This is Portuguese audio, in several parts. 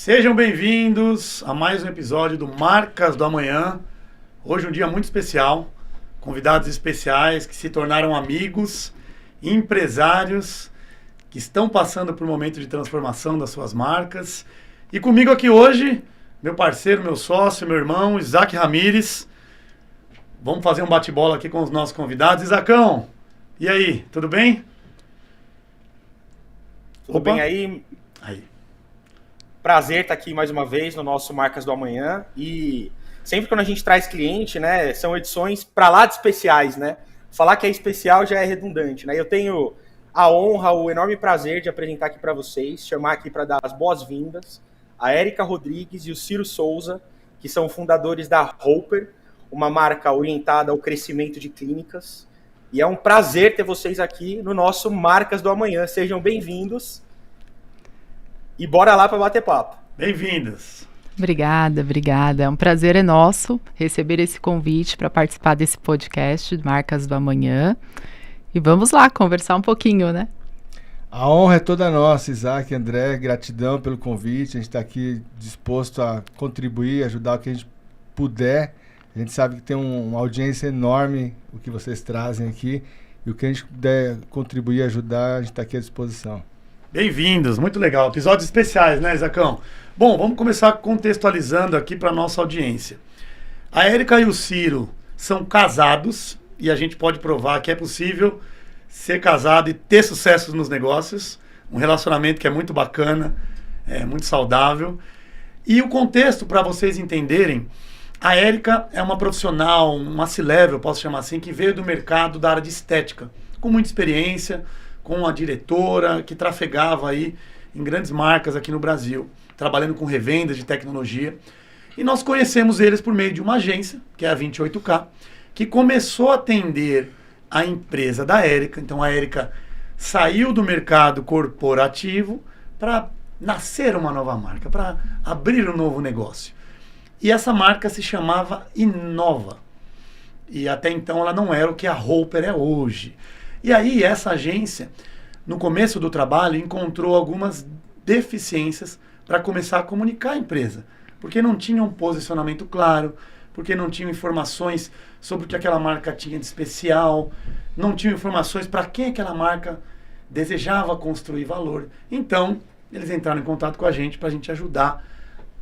Sejam bem-vindos a mais um episódio do Marcas do Amanhã. Hoje um dia muito especial, convidados especiais que se tornaram amigos, empresários que estão passando por um momento de transformação das suas marcas. E comigo aqui hoje, meu parceiro, meu sócio, meu irmão, Isaac Ramires. Vamos fazer um bate-bola aqui com os nossos convidados. Isacão, e aí, tudo bem? Tudo bem aí? Prazer estar aqui mais uma vez no nosso Marcas do Amanhã. E sempre quando a gente traz cliente, né, são edições para lá de especiais, né? Falar que é especial já é redundante, né? Eu tenho a honra, o enorme prazer de apresentar aqui para vocês, chamar aqui para dar as boas-vindas a Érica Rodrigues e o Ciro Souza, que são fundadores da Roper, uma marca orientada ao crescimento de clínicas. E é um prazer ter vocês aqui no nosso Marcas do Amanhã. Sejam bem-vindos. E bora lá para bater papo. Bem-vindos. Obrigada. É um prazer nosso receber esse convite para participar desse podcast Marcas do Amanhã. E vamos lá conversar um pouquinho, né? A honra é toda nossa, Isaac, André. Gratidão pelo convite. A gente está aqui disposto a contribuir, ajudar o que a gente puder. A gente sabe que tem uma audiência enorme o que vocês trazem aqui. E o que a gente puder contribuir, ajudar, a gente está aqui à disposição. Bem-vindos, muito legal. Episódios especiais, né, Isacão? Bom, vamos começar contextualizando aqui para nossa audiência. A Érica e o Ciro são casados e a gente pode provar que é possível ser casado e ter sucesso nos negócios. Um relacionamento que é muito bacana, muito saudável. E o contexto, para vocês entenderem, a Érica é uma profissional, uma C-level, posso chamar assim, que veio do mercado da área de estética, com muita experiência, com a diretora que trafegava aí em grandes marcas aqui no Brasil, trabalhando com revendas de tecnologia. E nós conhecemos eles por meio de uma agência, que é a 28K, que começou a atender a empresa da Érica. Então a Érica saiu do mercado corporativo para nascer uma nova marca, para abrir um novo negócio. E essa marca se chamava Inova. E até então ela não era o que a Roper é hoje. E aí essa agência, no começo do trabalho, encontrou algumas deficiências para começar a comunicar a empresa. Porque não tinha um posicionamento claro, porque não tinham informações sobre o que aquela marca tinha de especial, não tinham informações para quem aquela marca desejava construir valor. Então, eles entraram em contato com a gente para a gente ajudar.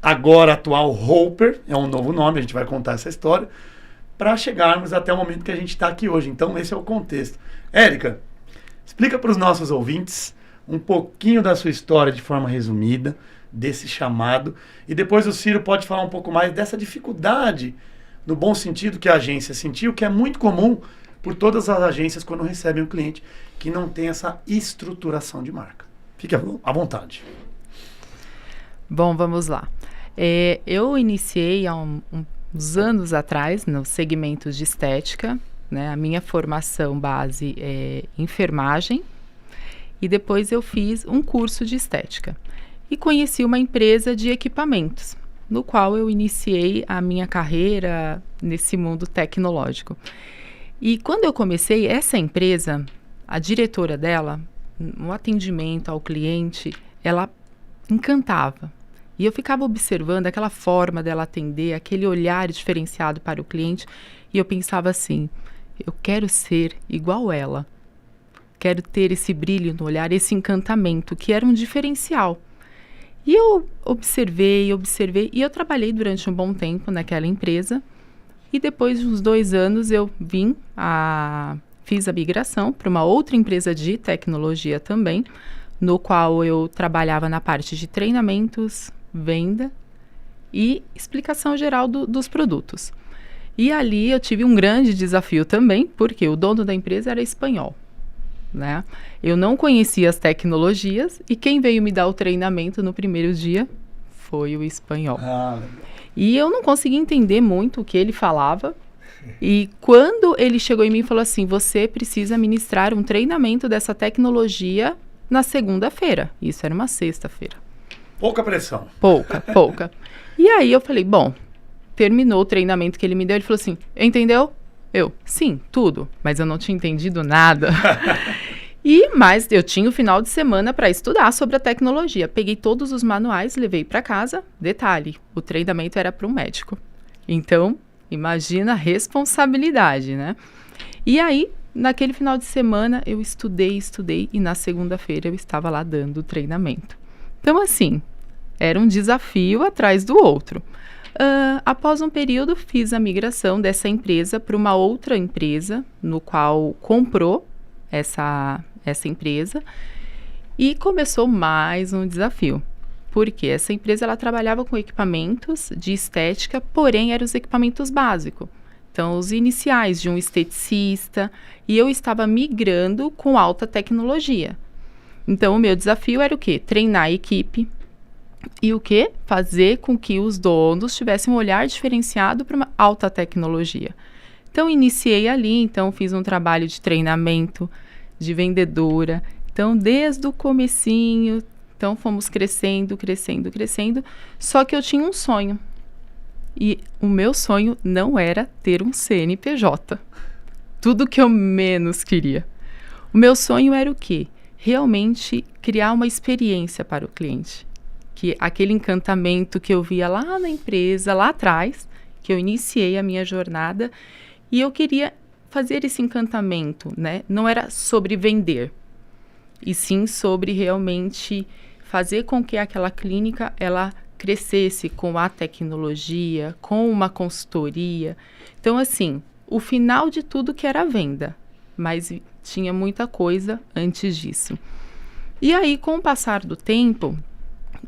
Agora, atual Roper, é um novo nome, a gente vai contar essa história, para chegarmos até o momento que a gente está aqui hoje. Então, esse é o contexto. Érica, explica para os nossos ouvintes um pouquinho da sua história de forma resumida, desse chamado, e depois o Ciro pode falar um pouco mais dessa dificuldade, no bom sentido que a agência sentiu, que é muito comum por todas as agências quando recebem um cliente que não tem essa estruturação de marca. Fique à vontade. Bom, vamos lá. Eu iniciei há uns anos atrás no segmento de estética, né? A minha formação base é enfermagem e depois eu fiz um curso de estética e conheci uma empresa de equipamentos, no qual eu iniciei a minha carreira nesse mundo tecnológico. E quando eu comecei, essa empresa, a diretora dela, no atendimento ao cliente, ela encantava. E eu ficava observando aquela forma dela atender, aquele olhar diferenciado para o cliente, e eu pensava assim, eu quero ser igual ela. Quero ter esse brilho no olhar, esse encantamento, que era um diferencial. E eu observei, e eu trabalhei durante um bom tempo naquela empresa, e depois de uns 2 anos eu fiz a migração para uma outra empresa de tecnologia também, no qual eu trabalhava na parte de treinamentos, venda e explicação geral dos produtos. E ali eu tive um grande desafio também, porque o dono da empresa era espanhol, né? Eu não conhecia as tecnologias e quem veio me dar o treinamento no primeiro dia foi o espanhol. E eu não conseguia entender muito o que ele falava. E quando ele chegou em mim e falou assim, você precisa ministrar um treinamento dessa tecnologia na segunda-feira. Isso era uma sexta-feira. Pouca pressão. Pouca. E aí eu falei, bom, terminou o treinamento que ele me deu, ele falou assim, entendeu? Eu, sim, tudo, mas eu não tinha entendido nada. Mas eu tinha o final de semana para estudar sobre a tecnologia. Peguei todos os manuais, levei para casa. Detalhe, o treinamento era para um médico. Então, imagina a responsabilidade, né? E aí, naquele final de semana, eu estudei e na segunda-feira eu estava lá dando o treinamento. Então, assim, era um desafio atrás do outro. Após um período, fiz a migração dessa empresa para uma outra empresa, no qual comprou essa empresa, e começou mais um desafio. Porque essa empresa ela trabalhava com equipamentos de estética, porém eram os equipamentos básicos. Então, os iniciais de um esteticista, e eu estava migrando com alta tecnologia. Então, o meu desafio era o quê? Treinar a equipe e o quê? Fazer com que os donos tivessem um olhar diferenciado para uma alta tecnologia. Então, iniciei ali, então fiz um trabalho de treinamento, de vendedora. Então, desde o comecinho, então fomos crescendo, só que eu tinha um sonho. E o meu sonho não era ter um CNPJ. Tudo que eu menos queria. O meu sonho era o quê? Realmente criar uma experiência para o cliente. Que aquele encantamento que eu via lá na empresa, lá atrás, que eu iniciei a minha jornada, e eu queria fazer esse encantamento, né? Não era sobre vender, e sim sobre realmente fazer com que aquela clínica, ela crescesse com a tecnologia, com uma consultoria. Então, assim, o final de tudo que era a venda, mas tinha muita coisa antes disso. E aí, com o passar do tempo,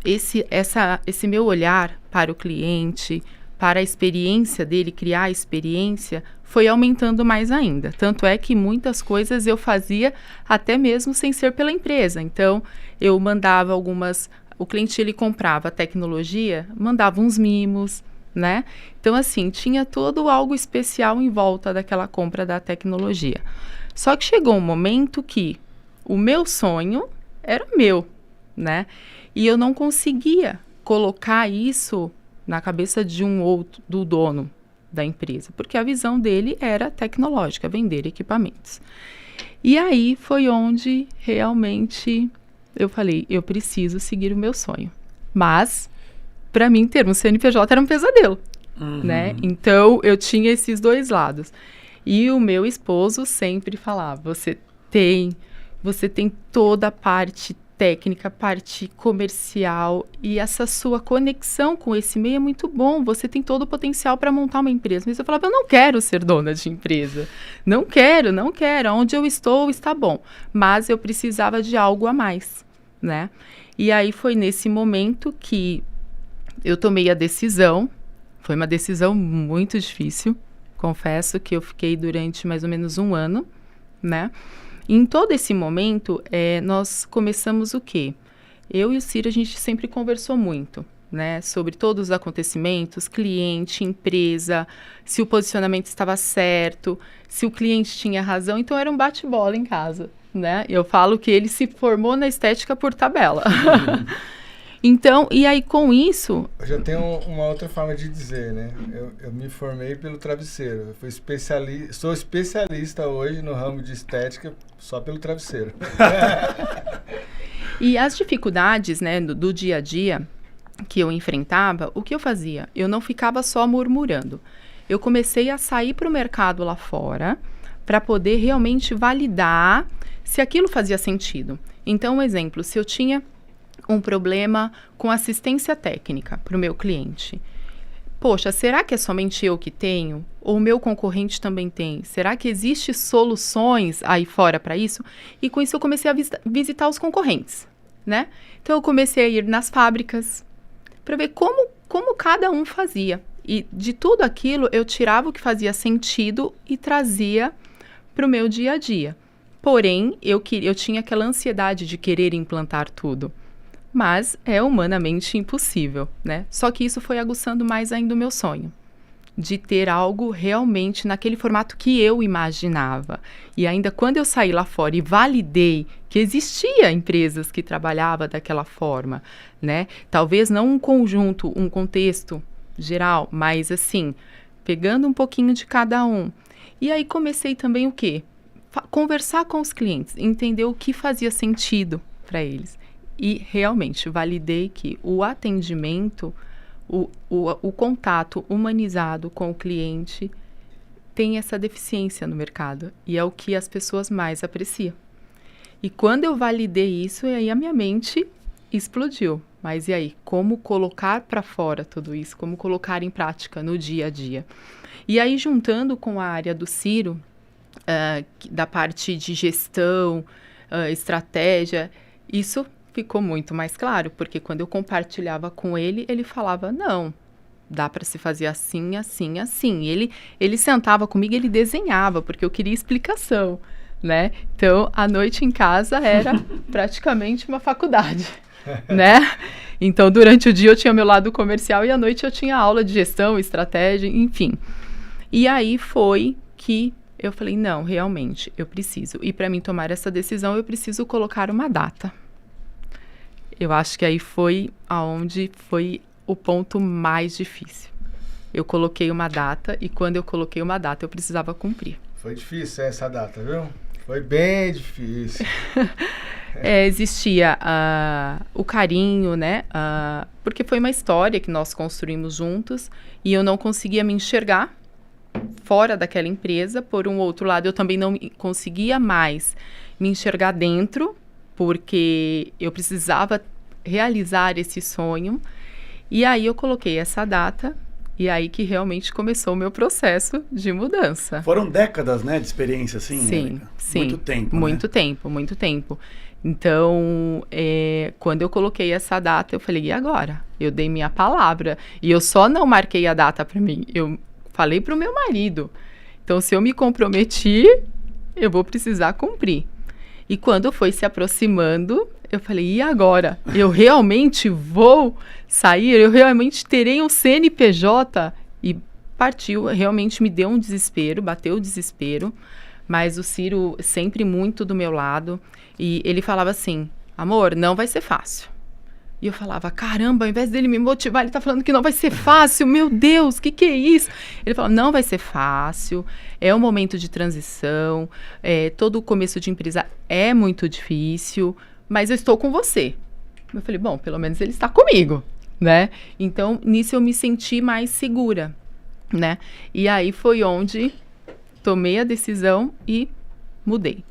esse meu olhar para o cliente, para a experiência dele, criar a experiência, foi aumentando mais ainda. Tanto é que muitas coisas eu fazia até mesmo sem ser pela empresa. Então, eu mandava o cliente ele comprava a tecnologia, mandava uns mimos, né? Então, assim, tinha todo algo especial em volta daquela compra da tecnologia. Só que chegou um momento que o meu sonho era meu, né? E eu não conseguia colocar isso na cabeça de do dono da empresa, porque a visão dele era tecnológica, vender equipamentos. E aí foi onde realmente eu falei, eu preciso seguir o meu sonho. Mas, para mim, ter um CNPJ era um pesadelo, né? Então, eu tinha esses dois lados. E o meu esposo sempre falava, você tem toda a parte técnica, parte comercial, e essa sua conexão com esse meio é muito bom, você tem todo o potencial para montar uma empresa. Mas eu falava, eu não quero ser dona de empresa, não quero, onde eu estou está bom, mas eu precisava de algo a mais, né? E aí foi nesse momento que eu tomei a decisão, foi uma decisão muito difícil, confesso que eu fiquei durante mais ou menos 1 ano, né? Em todo esse momento, nós começamos o quê? Eu e o Ciro, a gente sempre conversou muito, né? Sobre todos os acontecimentos, cliente, empresa, se o posicionamento estava certo, se o cliente tinha razão. Então, era um bate-bola em casa, né? Eu falo que ele se formou na estética por tabela. Então, e aí com isso... Eu já tenho uma outra forma de dizer, né? Eu me formei pelo travesseiro. Eu sou especialista hoje no ramo de estética só pelo travesseiro. E as dificuldades, né, do dia a dia que eu enfrentava, o que eu fazia? Eu não ficava só murmurando. Eu comecei a sair para o mercado lá fora para poder realmente validar se aquilo fazia sentido. Então, um exemplo, se eu tinha um problema com assistência técnica para o meu cliente. Poxa, será que é somente eu que tenho? Ou o meu concorrente também tem? Será que existem soluções aí fora para isso? E com isso eu comecei a visitar os concorrentes, né? Então eu comecei a ir nas fábricas para ver como cada um fazia. E de tudo aquilo eu tirava o que fazia sentido e trazia para o meu dia a dia. Porém, eu tinha aquela ansiedade de querer implantar tudo. Mas é humanamente impossível, né? Só que isso foi aguçando mais ainda o meu sonho, de ter algo realmente naquele formato que eu imaginava. E ainda quando eu saí lá fora e validei que existia empresas que trabalhavam daquela forma, né? Talvez não um conjunto, um contexto geral, mas assim, pegando um pouquinho de cada um. E aí comecei também o quê? conversar com os clientes, entender o que fazia sentido para eles. E realmente validei que o atendimento, o contato humanizado com o cliente tem essa deficiência no mercado. E é o que as pessoas mais apreciam. E quando eu validei isso, aí a minha mente explodiu. Mas e aí? Como colocar para fora tudo isso? Como colocar em prática no dia a dia? E aí, juntando com a área do Ciro, da parte de gestão, estratégia, isso ficou muito mais claro, porque quando eu compartilhava com ele, ele falava, não, dá para se fazer assim, assim, assim. Ele sentava comigo, ele desenhava, porque eu queria explicação, né? Então, a noite em casa era praticamente uma faculdade, né? Então, durante o dia eu tinha meu lado comercial e à noite eu tinha aula de gestão, estratégia, enfim. E aí foi que eu falei, não, realmente, eu preciso. E para mim tomar essa decisão, eu preciso colocar uma data. Eu acho que aí foi aonde foi o ponto mais difícil. Eu coloquei uma data e quando eu coloquei uma data, eu precisava cumprir. Foi difícil essa data, viu? Foi bem difícil. Existia o carinho, né? Porque foi uma história que nós construímos juntos e eu não conseguia me enxergar fora daquela empresa. Por um outro lado, eu também não conseguia mais me enxergar dentro, porque eu precisava realizar esse sonho. E aí eu coloquei essa data, e aí que realmente começou o meu processo de mudança. Foram décadas, né, de experiência, assim, Sim, Érica? sim. Muito tempo, Muito né? tempo, muito tempo. Então, quando eu coloquei essa data, eu falei, e agora? Eu dei minha palavra. E eu só não marquei a data para mim, eu falei para o meu marido. Então, se eu me comprometi, eu vou precisar cumprir. E quando foi se aproximando, eu falei, e agora? Eu realmente vou sair? Eu realmente terei um CNPJ? E partiu, realmente me deu um desespero, bateu o desespero. Mas o Ciro sempre muito do meu lado. E ele falava assim, amor, não vai ser fácil. E eu falava, caramba, ao invés dele me motivar, ele tá falando que não vai ser fácil, meu Deus, que é isso? Ele falava, não vai ser fácil, é um momento de transição, todo o começo de empresa é muito difícil, mas eu estou com você. Eu falei, bom, pelo menos ele está comigo, né? Então, nisso eu me senti mais segura, né? E aí foi onde tomei a decisão e mudei.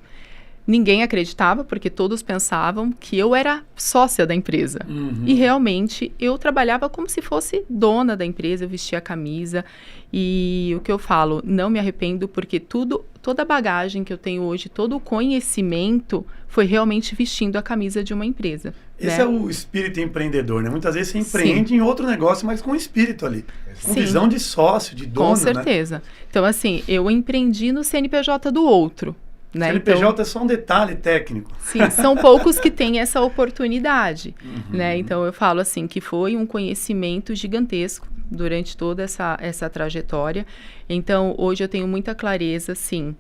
Ninguém acreditava, porque todos pensavam que eu era sócia da empresa. Uhum. E realmente eu trabalhava como se fosse dona da empresa, eu vestia a camisa. E o que eu falo, não me arrependo, porque toda a bagagem que eu tenho hoje, todo o conhecimento foi realmente vestindo a camisa de uma empresa. Esse né? é o espírito empreendedor, né? Muitas vezes você empreende em outro negócio, mas com espírito ali. Com Sim. visão de sócio, de dono, Com certeza. Então, assim, eu empreendi no CNPJ do outro. Né? CNPJ então, é só um detalhe técnico. Sim, são poucos que têm essa oportunidade, Uhum. né? Então, eu falo assim, que foi um conhecimento gigantesco durante toda essa trajetória. Então, hoje eu tenho muita clareza, assim,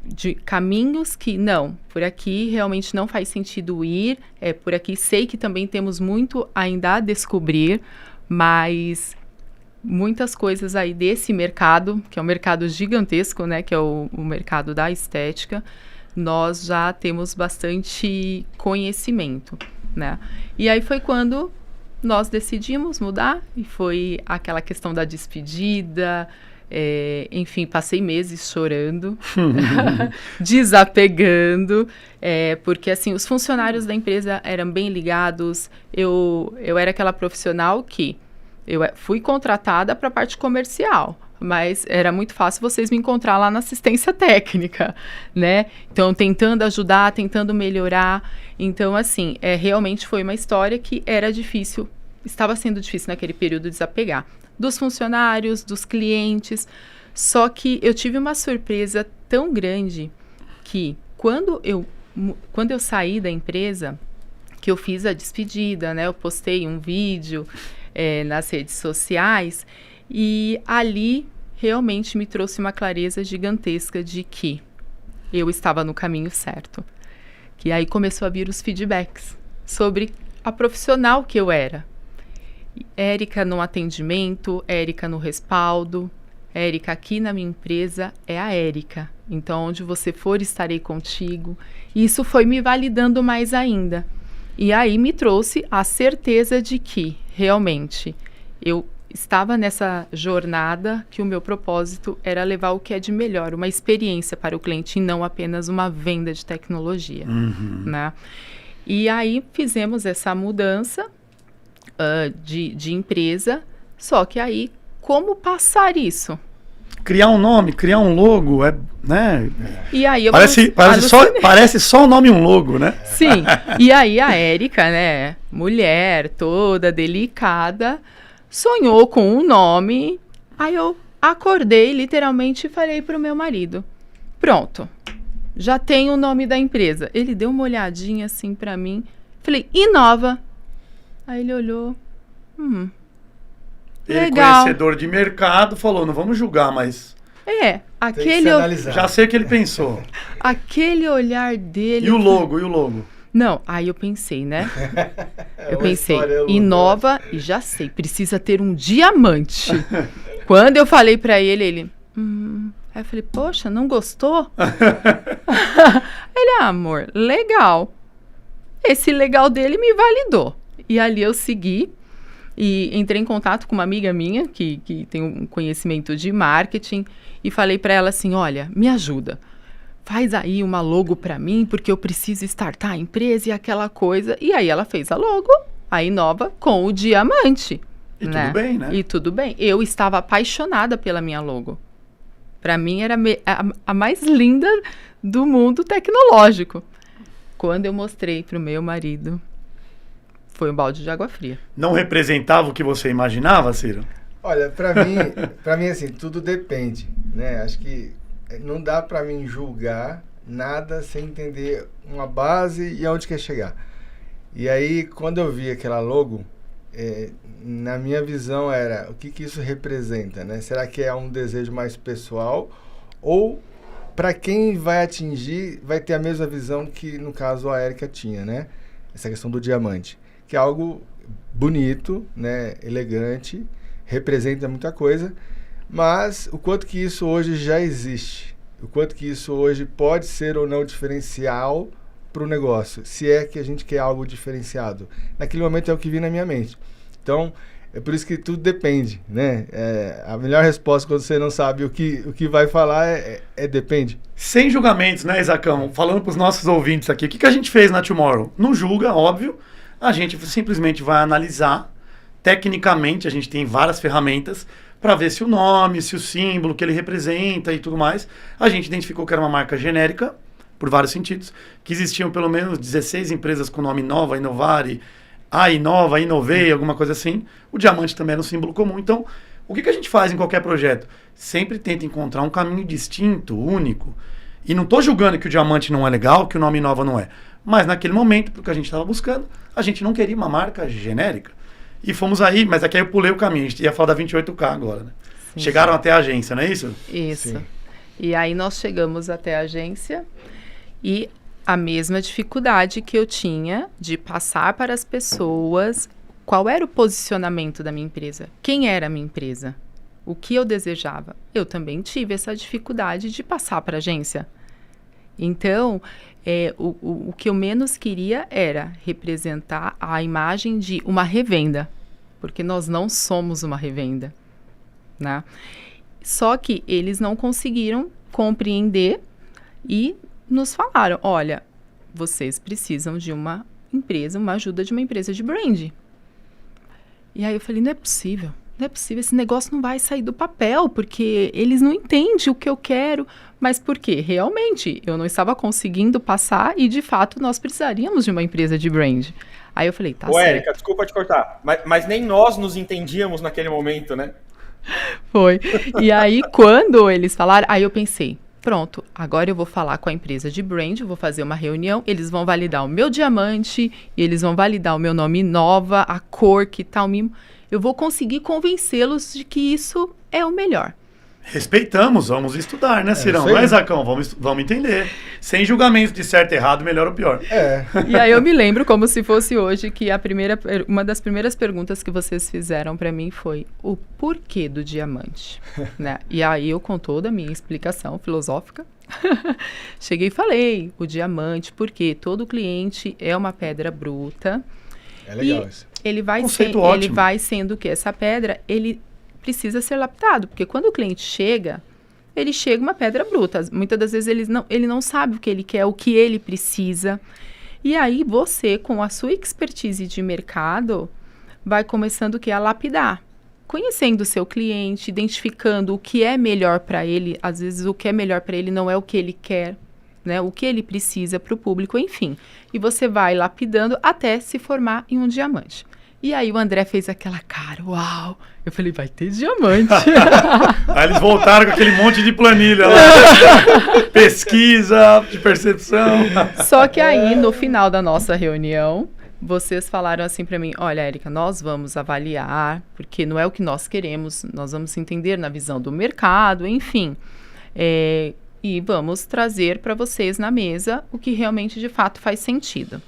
de caminhos que, não, por aqui realmente não faz sentido ir, por aqui sei que também temos muito ainda a descobrir, mas muitas coisas aí desse mercado, que é um mercado gigantesco, né, que é o mercado da estética, nós já temos bastante conhecimento, né? E aí foi quando nós decidimos mudar, e foi aquela questão da despedida, enfim, passei meses chorando, desapegando, porque assim, os funcionários da empresa eram bem ligados, eu era aquela profissional que eu fui contratada para a parte comercial, mas era muito fácil vocês me encontrar lá na assistência técnica, né? Então, tentando ajudar, tentando melhorar. Então, assim, realmente foi uma história que era difícil, estava sendo difícil naquele período desapegar. Dos funcionários, dos clientes. Só que eu tive uma surpresa tão grande que quando eu saí da empresa, que eu fiz a despedida, né? Eu postei um vídeo nas redes sociais, e ali realmente me trouxe uma clareza gigantesca de que eu estava no caminho certo. Que aí começou a vir os feedbacks sobre a profissional que eu era. Érica no atendimento, Érica no respaldo, Érica aqui na minha empresa é a Érica. Então, onde você for, estarei contigo. E isso foi me validando mais ainda. E aí me trouxe a certeza de que, realmente, eu estava nessa jornada que o meu propósito era levar o que é de melhor, uma experiência para o cliente e não apenas uma venda de tecnologia, né? E aí fizemos essa mudança de empresa, só que aí, como passar isso? Criar um nome, criar um logo, né? E aí eu parece só o nome e um logo, né? Sim, e aí a Érica, né, mulher toda delicada, sonhou com um nome. Aí eu acordei literalmente e falei pro meu marido, pronto, já tem o nome da empresa. Ele deu uma olhadinha assim pra mim, falei, Inova. Aí ele olhou, Ele, legal. conhecedor de mercado, falou, não vamos julgar, mas... Já sei o que ele pensou. Aquele olhar dele... E o logo? Não, aí eu pensei, né? Eu pensei, Inova e já sei, precisa ter um diamante. Quando eu falei pra ele, ele... Aí eu falei, poxa, não gostou? Ele, amor, legal. Esse legal dele me validou. E ali eu segui e entrei em contato com uma amiga minha que tem um conhecimento de marketing e falei pra ela assim, olha, me ajuda. Faz aí uma logo pra mim, porque eu preciso startar a empresa e aquela coisa. E aí ela fez a logo, a Inova, com o diamante. E tudo bem, né? E tudo bem. Eu estava apaixonada pela minha logo. Pra mim era a mais linda do mundo tecnológico. Quando eu mostrei pro meu marido, foi um balde de água fria. Não representava o que você imaginava, Ciro? Olha, pra mim assim, tudo depende, né? Acho que não dá pra mim julgar nada sem entender uma base e aonde quer chegar. E aí, quando eu vi aquela logo, na minha visão era, o que isso representa, né? Será que é um desejo mais pessoal ou para quem vai atingir, vai ter a mesma visão que, no caso, a Érica tinha, né? Essa questão do diamante, que é algo bonito, né? Elegante, representa muita coisa, mas o quanto que isso hoje já existe, o quanto que isso hoje pode ser ou não diferencial para o negócio, se é que a gente quer algo diferenciado. Naquele momento é o que vinha na minha mente. Então, é por isso que tudo depende, né? A melhor resposta quando você não sabe o que vai falar é depende. Sem julgamentos, né, Isacão? Falando para os nossos ouvintes aqui, o que a gente fez na Tomorrow? Não julga, óbvio. A gente simplesmente vai analisar. Tecnicamente, a gente tem várias ferramentas para ver se o nome, se o símbolo que ele representa e tudo mais. A gente identificou que era uma marca genérica, por vários sentidos, que existiam pelo menos 16 empresas com o nome Inova, Inovare, a Inova, Inovei, alguma coisa assim. O diamante também era um símbolo comum. Então, o que a gente faz em qualquer projeto? Sempre tenta encontrar um caminho distinto, único. E não estou julgando que o diamante não é legal, que o nome Inova não é. Mas naquele momento, porque a gente estava buscando, a gente não queria uma marca genérica. E fomos aí, mas aqui aí eu pulei o caminho. A gente ia falar da 28K agora, né? Sim, chegaram até a agência, não é isso? Isso. Sim. E aí nós chegamos até a agência e a mesma dificuldade que eu tinha de passar para as pessoas qual era o posicionamento da minha empresa, quem era a minha empresa, o que eu desejava. Eu também tive essa dificuldade de passar para a agência. Então, o que eu menos queria era representar a imagem de uma revenda, porque nós não somos uma revenda, né? Só que eles não conseguiram compreender e nos falaram, olha, vocês precisam de uma empresa, uma ajuda de uma empresa de brand. E aí eu falei, não é possível, esse negócio não vai sair do papel, porque eles não entendem o que eu quero. Mas por quê? Realmente, eu não estava conseguindo passar e, de fato, nós precisaríamos de uma empresa de brand. Aí eu falei, tá certo. Érica, desculpa te cortar, mas nem nós nos entendíamos naquele momento, né? Foi. E aí, quando eles falaram, aí eu pensei, pronto, agora eu vou falar com a empresa de brand, vou fazer uma reunião, eles vão validar o meu diamante, e eles vão validar o meu nome Inova, a cor, que tal mimo. Eu vou conseguir convencê-los de que isso é o melhor. Respeitamos, vamos estudar, né, Cirão? isso aí. Não é, Zacão? Vamos entender. Sem julgamento de certo e errado, melhor ou pior. E aí eu me lembro como se fosse hoje que uma das primeiras perguntas que vocês fizeram para mim foi o porquê do diamante, né? E aí eu, com toda a minha explicação filosófica, cheguei e falei o diamante, porque todo cliente é uma pedra bruta. É legal isso. Ele vai sendo o que? Essa pedra, ele precisa ser lapidado, porque quando o cliente chega, ele chega uma pedra bruta. Muitas das vezes ele não sabe o que ele quer, o que ele precisa. E aí você, com a sua expertise de mercado, vai começando o que? A lapidar. Conhecendo o seu cliente, identificando o que é melhor para ele. Às vezes o que é melhor para ele não é o que ele quer, né? O que ele precisa para o público, enfim. E você vai lapidando até se formar em um diamante. E aí o André fez aquela cara, uau! Eu falei, vai ter diamante. Aí eles voltaram com aquele monte de planilha lá. Pesquisa, de percepção. Só que aí, no final da nossa reunião, vocês falaram assim para mim, olha, Érica, nós vamos avaliar, porque não é o que nós queremos, nós vamos entender na visão do mercado, enfim. E vamos trazer para vocês na mesa o que realmente, de fato, faz sentido.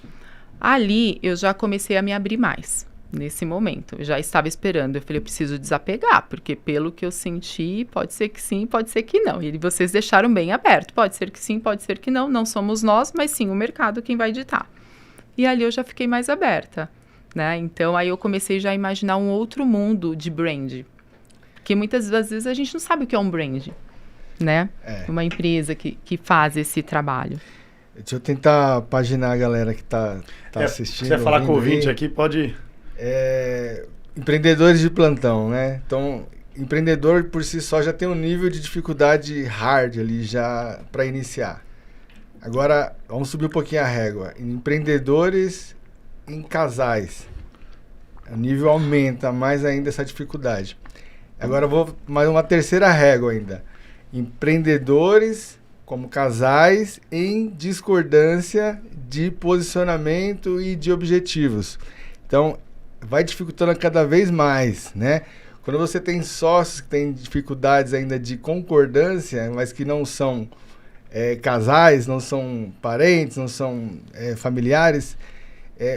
Ali, eu já comecei a me abrir mais. Nesse momento, eu já estava esperando, eu falei, eu preciso desapegar, porque pelo que eu senti, pode ser que sim, pode ser que não, e vocês deixaram bem aberto, pode ser que sim, pode ser que não, não somos nós, mas sim o mercado quem vai ditar. E ali eu já fiquei mais aberta, né, então aí eu comecei já a imaginar um outro mundo de brand, que muitas das vezes a gente não sabe o que é um brand, né, uma empresa que faz esse trabalho. Deixa eu tentar paginar a galera que tá assistindo. Se você falar com o ouvinte aqui, pode... Empreendedores de plantão, né? Então, empreendedor por si só já tem um nível de dificuldade hard ali já para iniciar. Agora, vamos subir um pouquinho a régua. Empreendedores em casais. O nível aumenta mais ainda essa dificuldade. Agora, vou mais uma terceira régua ainda. Empreendedores como casais em discordância de posicionamento e de objetivos. Então, vai dificultando cada vez mais, né? Quando você tem sócios que têm dificuldades ainda de concordância, mas que não são casais, não são parentes, não são familiares,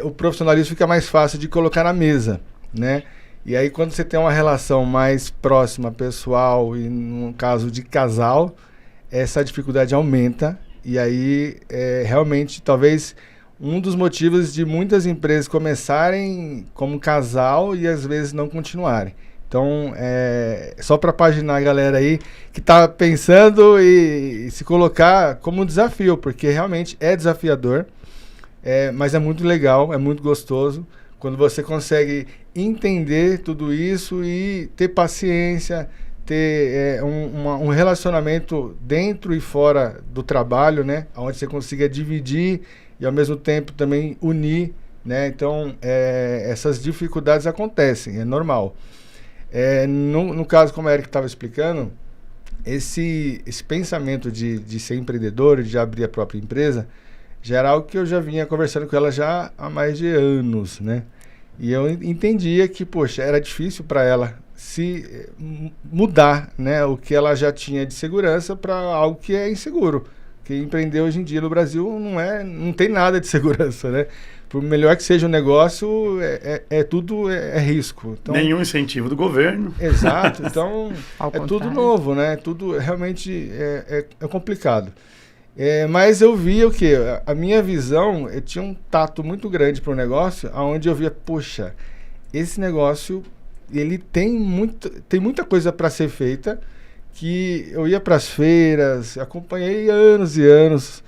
o profissionalismo fica mais fácil de colocar na mesa, né? E aí, quando você tem uma relação mais próxima, pessoal, e no caso de casal, essa dificuldade aumenta. E aí, realmente, talvez... um dos motivos de muitas empresas começarem como casal e às vezes não continuarem. Então, só para paginar a galera aí que está pensando e se colocar como um desafio, porque realmente é desafiador, mas é muito legal, é muito gostoso quando você consegue entender tudo isso e ter paciência, ter um relacionamento dentro e fora do trabalho, né? Onde você consiga dividir e ao mesmo tempo também unir, né? Então, essas dificuldades acontecem, é normal. No caso, como a Érica estava explicando, esse pensamento de ser empreendedor, de abrir a própria empresa, já era algo que eu já vinha conversando com ela já há mais de anos, né? E eu entendia que, poxa, era difícil para ela se mudar, né? O que ela já tinha de segurança para algo que é inseguro. Que empreender hoje em dia no Brasil não tem nada de segurança, né? Por melhor que seja o negócio, tudo é risco. Então, nenhum incentivo do governo. Exato. Então, contrário. Tudo novo, né? Tudo realmente é complicado. Mas eu via o quê? A minha visão, eu tinha um tato muito grande para o negócio, onde eu via, poxa, esse negócio, ele tem muita coisa para ser feita, que eu ia para as feiras, acompanhei anos e anos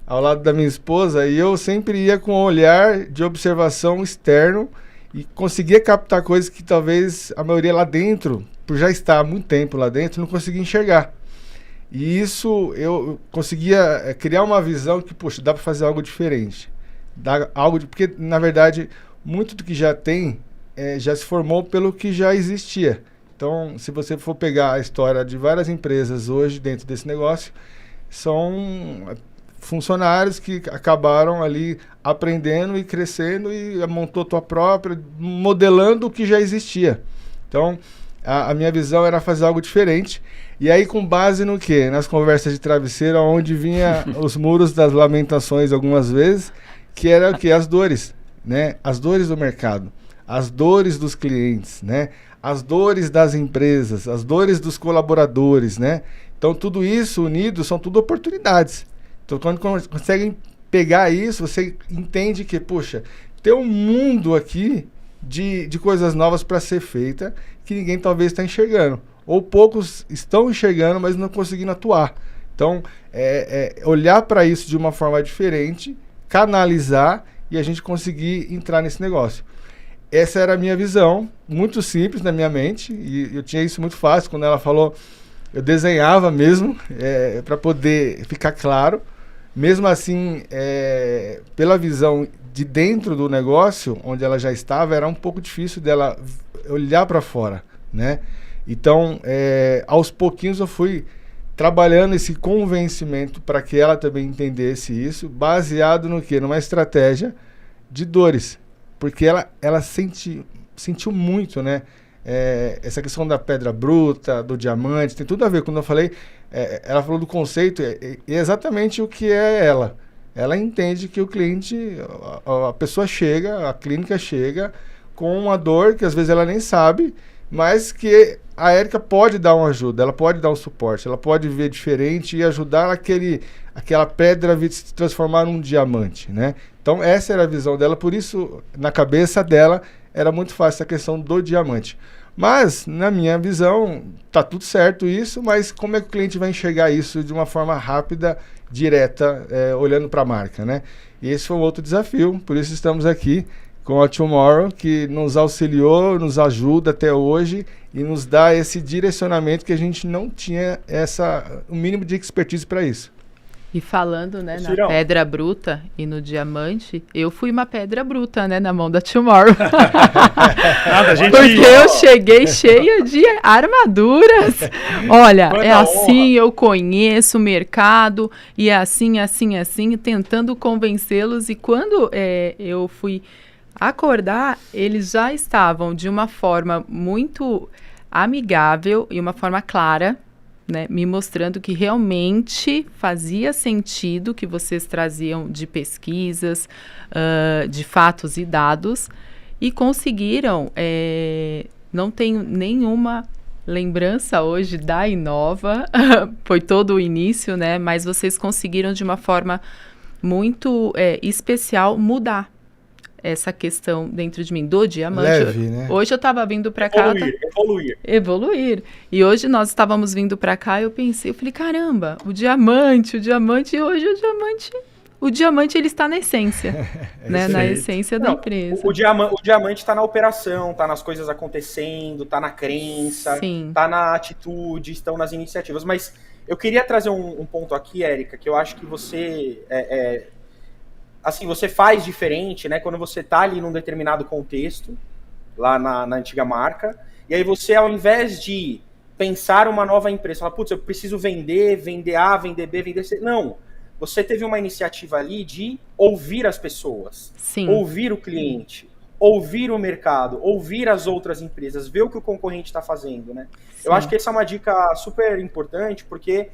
ao lado da minha esposa, e eu sempre ia com um olhar de observação externo e conseguia captar coisas que talvez a maioria lá dentro, por já estar há muito tempo lá dentro, não conseguia enxergar. E isso eu conseguia criar uma visão que, poxa, dá para fazer algo diferente. Porque, na verdade, muito do que já tem já se formou pelo que já existia. Então, se você for pegar a história de várias empresas hoje dentro desse negócio, são funcionários que acabaram ali aprendendo e crescendo e montou tua própria, modelando o que já existia. Então, a minha visão era fazer algo diferente. E aí, com base no quê? Nas conversas de travesseiro, onde vinha os muros das lamentações algumas vezes, que era o quê? As dores, né? As dores do mercado, as dores dos clientes, né? As dores das empresas, as dores dos colaboradores, né? Então, tudo isso unido são tudo oportunidades. Então, quando conseguem pegar isso, você entende que, poxa, tem um mundo aqui de coisas novas para ser feita que ninguém talvez está enxergando. Ou poucos estão enxergando, mas não conseguindo atuar. Então, olhar para isso de uma forma diferente, canalizar e a gente conseguir entrar nesse negócio. Essa era a minha visão, muito simples na minha mente, e eu tinha isso muito fácil. Quando ela falou, eu desenhava mesmo, para poder ficar claro. Mesmo assim, pela visão de dentro do negócio, onde ela já estava, era um pouco difícil dela olhar para fora, né? Então, aos pouquinhos eu fui trabalhando esse convencimento para que ela também entendesse isso, baseado no quê? Numa estratégia de dores. Porque ela sentiu muito, né? Essa questão da pedra bruta, do diamante, tem tudo a ver. Quando eu falei, ela falou do conceito, é exatamente o que é ela. Ela entende que o cliente, a pessoa chega, a clínica chega com uma dor que às vezes ela nem sabe, mas que a Érica pode dar uma ajuda, ela pode dar um suporte, ela pode ver diferente e ajudar aquela pedra a se transformar num diamante, né? Então essa era a visão dela, por isso na cabeça dela era muito fácil a questão do diamante. Mas, na minha visão, tá tudo certo isso, mas como é que o cliente vai enxergar isso de uma forma rápida, direta, olhando para a marca, né? E esse foi um outro desafio, por isso estamos aqui com a Tomorrow, que nos auxiliou, nos ajuda até hoje e nos dá esse direcionamento que a gente não tinha o mínimo de expertise para isso. E falando, né, na pedra bruta e no diamante, eu fui uma pedra bruta, né, na mão da Tomorrow. Porque eu cheguei cheia de armaduras. Olha, é assim, eu conheço o mercado, e é assim, assim, assim, tentando convencê-los. E quando eu fui acordar, eles já estavam de uma forma muito amigável e uma forma clara, né, me mostrando que realmente fazia sentido que vocês traziam de pesquisas, de fatos e dados, e conseguiram, não tenho nenhuma lembrança hoje da Inova, foi todo o início, né, mas vocês conseguiram de uma forma muito especial mudar essa questão dentro de mim, do diamante. Leve, né? Hoje eu estava vindo para cá... Evoluir. E hoje nós estávamos vindo para cá e eu falei, caramba, o diamante, e hoje o diamante ele está na essência, né? Na essência da empresa. O diamante está na operação, está nas coisas acontecendo, está na crença, está na atitude, estão nas iniciativas. Mas eu queria trazer um ponto aqui, Érica, que eu acho que você... assim, você faz diferente, né? Quando você tá ali num determinado contexto, lá na antiga marca, e aí você, ao invés de pensar uma nova empresa, falar, putz, eu preciso vender A, vender B, vender C. Não, você teve uma iniciativa ali de ouvir as pessoas, ouvir o cliente, ouvir o mercado, ouvir as outras empresas, ver o que o concorrente está fazendo, né? Eu acho que essa é uma dica super importante, porque...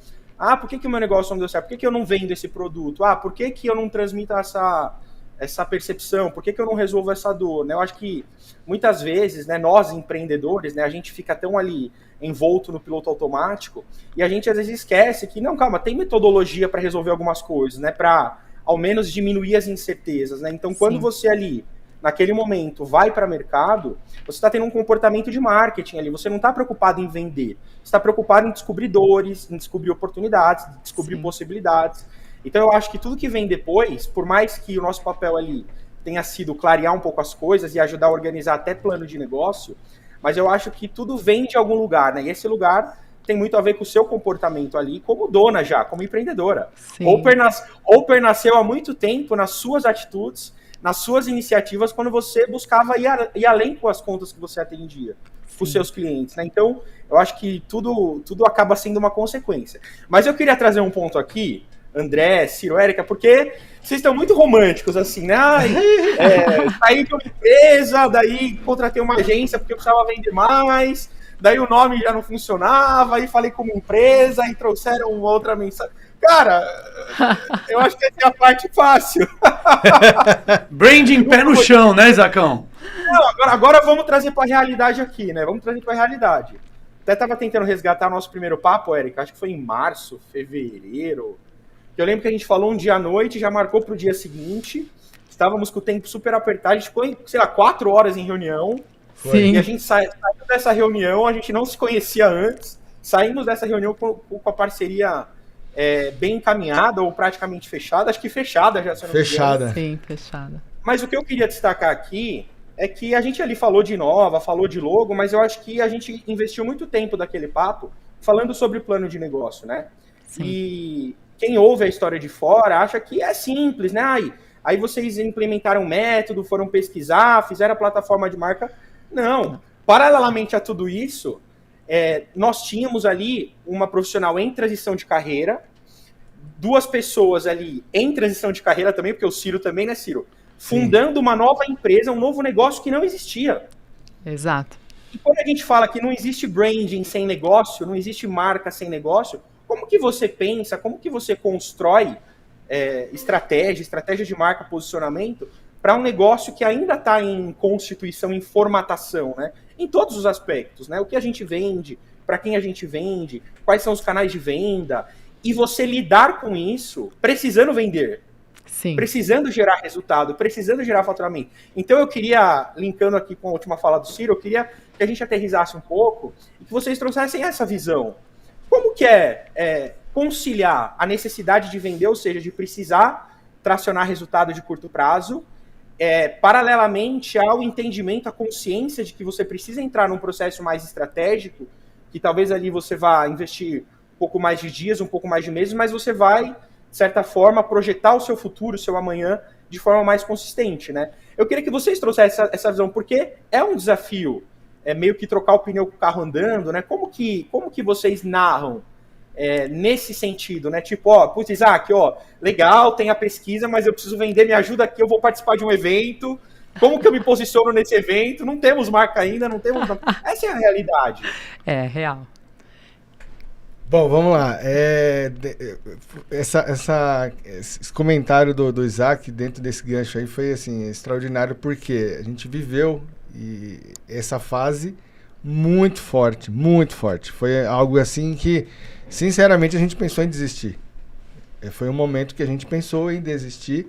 por que o meu negócio não deu certo? Por que eu não vendo esse produto? Por que eu não transmito essa percepção? Por que eu não resolvo essa dor? Né? Eu acho que muitas vezes, né, nós empreendedores, né, a gente fica tão ali envolto no piloto automático e a gente às vezes esquece que, não, calma, tem metodologia para resolver algumas coisas, né, para ao menos diminuir as incertezas. Né? Então, quando você ali, naquele momento, vai para o mercado, você está tendo um comportamento de marketing ali, você não está preocupado em vender, você está preocupado em descobrir dores, em descobrir oportunidades, em descobrir possibilidades. Então eu acho que tudo que vem depois, por mais que o nosso papel ali tenha sido clarear um pouco as coisas e ajudar a organizar até plano de negócio, mas eu acho que tudo vem de algum lugar, né? E esse lugar tem muito a ver com o seu comportamento ali, como dona já, como empreendedora. Oper nasceu há muito tempo nas suas atitudes, nas suas iniciativas, quando você buscava ir além com as contas que você atendia, com os seus clientes, né? Então, eu acho que tudo acaba sendo uma consequência. Mas eu queria trazer um ponto aqui, André, Ciro, Érica, porque vocês estão muito românticos, assim, né? Saí de uma empresa, daí contratei uma agência porque eu precisava vender mais, daí o nome já não funcionava, aí falei como empresa, aí trouxeram uma outra mensagem. Cara, eu acho que essa é a parte fácil. Branding pé no chão, né, Isacão? Não, agora vamos trazer para a realidade aqui, né? Vamos trazer para a realidade. Até estava tentando resgatar nosso primeiro papo, Érica, acho que foi em março, fevereiro. Eu lembro que a gente falou um dia à noite, já marcou para o dia seguinte. Estávamos com o tempo super apertado, a gente ficou, sei lá, 4 horas em reunião. Sim. E a gente saiu dessa reunião, a gente não se conhecia antes. Saímos dessa reunião com a parceria bem encaminhada ou praticamente fechada. Acho que fechada já. Se eu não me engano. Fechada. Sim, fechada. Mas o que eu queria destacar aqui é que a gente ali falou de Nova, falou de logo, mas eu acho que a gente investiu muito tempo daquele papo falando sobre plano de negócio, né? Sim. E quem ouve a história de fora acha que é simples, né? Aí vocês implementaram um método, foram pesquisar, fizeram a plataforma de marca. Não. Paralelamente a tudo isso, nós tínhamos ali uma profissional em transição de carreira, 2 pessoas ali em transição de carreira também, porque o Ciro também, né, Ciro? Fundando uma nova empresa, um novo negócio que não existia. Exato. E quando a gente fala que não existe branding sem negócio, não existe marca sem negócio, como que você pensa, como que você constrói estratégia de marca, posicionamento, para um negócio que ainda está em constituição, em formatação, né? Em todos os aspectos, né? O que a gente vende, para quem a gente vende, quais são os canais de venda, e você lidar com isso precisando vender. Sim. Precisando gerar resultado, precisando gerar faturamento. Então eu queria, linkando aqui com a última fala do Ciro, eu queria que a gente aterrizasse um pouco e que vocês trouxessem essa visão. Como que conciliar a necessidade de vender, ou seja, de precisar tracionar resultado de curto prazo, paralelamente ao entendimento, à consciência de que você precisa entrar num processo mais estratégico, que talvez ali você vá investir um pouco mais de dias, um pouco mais de meses, mas você vai, de certa forma, projetar o seu futuro, o seu amanhã, de forma mais consistente, né? Eu queria que vocês trouxessem essa visão, porque é um desafio, meio que trocar o pneu com o carro andando, né? Como que vocês narram nesse sentido, né? Tipo, putz, Isaac, legal, tem a pesquisa, mas eu preciso vender, me ajuda aqui, eu vou participar de um evento, como que eu me posiciono nesse evento? Não temos marca ainda, não temos... Essa é a realidade. É real. Bom, vamos lá. Esse comentário do Isaac dentro desse gancho aí foi assim, extraordinário, porque a gente viveu essa fase muito forte, muito forte. Foi algo assim que, sinceramente, a gente pensou em desistir. Foi um momento que a gente pensou em desistir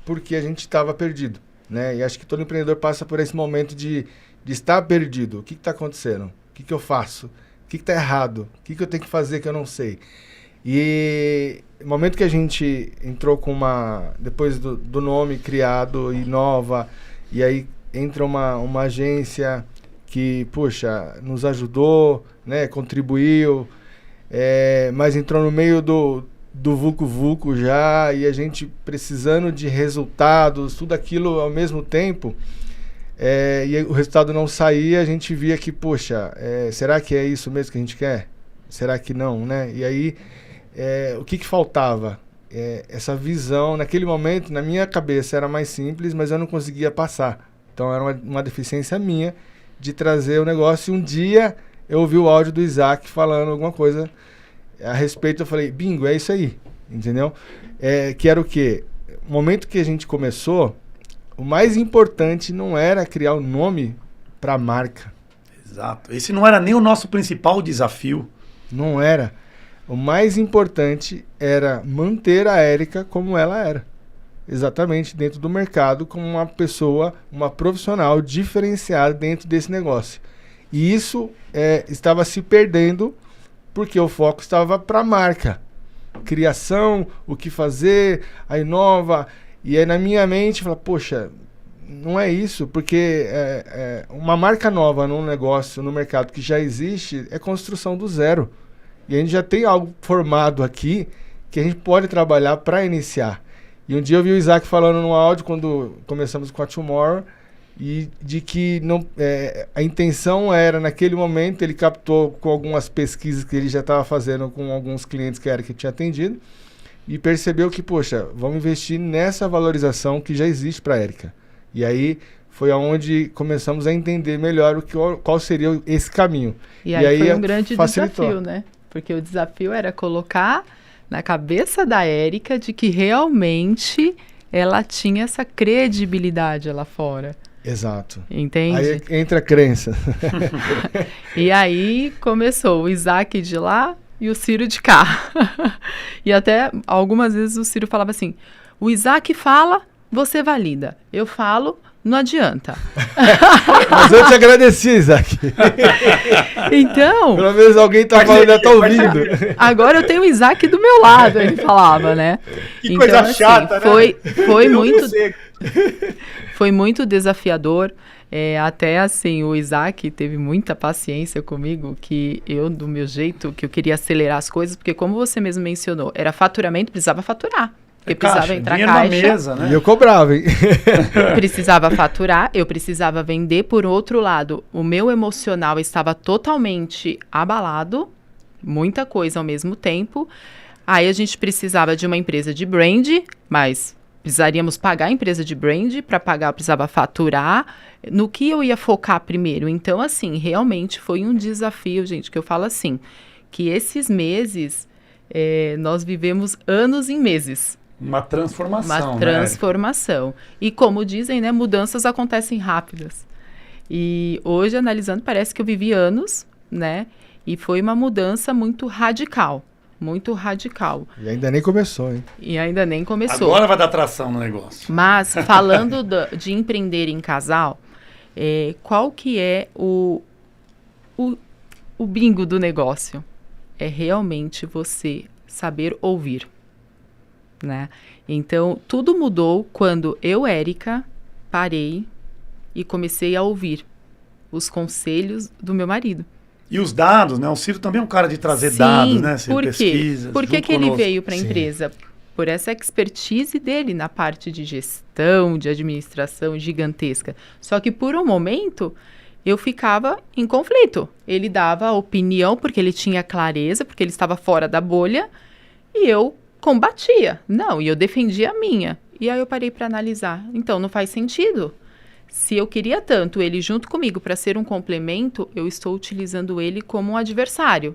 porque a gente estava perdido, né? E acho que todo empreendedor passa por esse momento de estar perdido. O que está acontecendo? O que eu faço? O que está errado? O que eu tenho que fazer que eu não sei? E no momento que a gente entrou com depois do nome criado, Inova, e aí entra uma agência que, puxa, nos ajudou, né, contribuiu, mas entrou no meio do vulco-vulco já, e a gente precisando de resultados, tudo aquilo ao mesmo tempo, e o resultado não saía, a gente via que, poxa, será que é isso mesmo que a gente quer? Será que não, né? E aí, o que faltava? Essa visão, naquele momento, na minha cabeça era mais simples, mas eu não conseguia passar. Então era uma deficiência minha de trazer o negócio. E um dia eu ouvi o áudio do Isaac falando alguma coisa a respeito, eu falei, bingo, é isso aí, entendeu? Que era o quê? O momento que a gente começou, o mais importante não era criar o nome para a marca. Exato. Esse não era nem o nosso principal desafio. Não era. O mais importante era manter a Érica como ela era. Exatamente, dentro do mercado, como uma pessoa, uma profissional diferenciada dentro desse negócio. E isso estava se perdendo porque o foco estava para a marca. Criação, o que fazer, a Inova. E aí na minha mente, fala, poxa, não é isso, porque uma marca nova num negócio, no mercado que já existe, é construção do zero. E a gente já tem algo formado aqui que a gente pode trabalhar para iniciar. E um dia eu vi o Isaac falando no áudio, quando começamos com a Tomorrow, e de que a intenção era, naquele momento, ele captou com algumas pesquisas que ele já estava fazendo com alguns clientes que tinha atendido, e percebeu que, poxa, vamos investir nessa valorização que já existe para a Érica. E aí foi aonde começamos a entender melhor qual seria esse caminho. E aí foi um grande facilitou. desafio, né? Porque o desafio era colocar na cabeça da Érica de que realmente ela tinha essa credibilidade lá fora. Exato. Entende? Aí entra a crença. E aí começou o Isaac de lá e o Ciro de cá. E até algumas vezes o Ciro falava assim, o Isaac fala, você valida. Eu falo, não adianta. Mas eu te agradeci, Isaac. Então... Pelo menos alguém tá falando, já tá ouvindo. Agora eu tenho o Isaac do meu lado, ele falava, né? Que então, coisa chata, né? Foi muito desafiador. Até assim, o Isaac teve muita paciência comigo, que eu, do meu jeito, que eu queria acelerar as coisas, porque como você mesmo mencionou, era faturamento, precisava faturar. Porque precisava entrar caixa. Na mesa, né? E eu cobrava, hein? Precisava faturar, eu precisava vender. Por outro lado, o meu emocional estava totalmente abalado, muita coisa ao mesmo tempo. Aí a gente precisava de uma empresa de brand, mas precisaríamos pagar a empresa de brand. Para pagar, eu precisava faturar. No que eu ia focar primeiro? Então, assim, realmente foi um desafio, gente, que eu falo assim, que esses meses, nós vivemos anos em meses. Uma transformação. Uma transformação. Né? E como dizem, né, mudanças acontecem rápidas. E hoje, analisando, parece que eu vivi anos, né? E foi uma mudança muito radical. Muito radical. E ainda nem começou, hein? E ainda nem começou. Agora vai dar tração no negócio. Mas, falando de empreender em casal, qual que é o bingo do negócio? É realmente você saber ouvir. Né? Então, tudo mudou quando eu, Érica, parei e comecei a ouvir os conselhos do meu marido. E os dados, né? O Ciro também é um cara de trazer Sim, dados, né? Por quê? Pesquisas, Por que ele veio para a Sim. empresa? Por essa expertise dele na parte de gestão, de administração gigantesca. Só que por um momento eu ficava em conflito. Ele dava opinião porque ele tinha clareza, porque ele estava fora da bolha, e eu combatia. Não, e eu defendia a minha. E aí eu parei para analisar. Então, não faz sentido. Se eu queria tanto ele junto comigo para ser um complemento, eu estou utilizando ele como um adversário.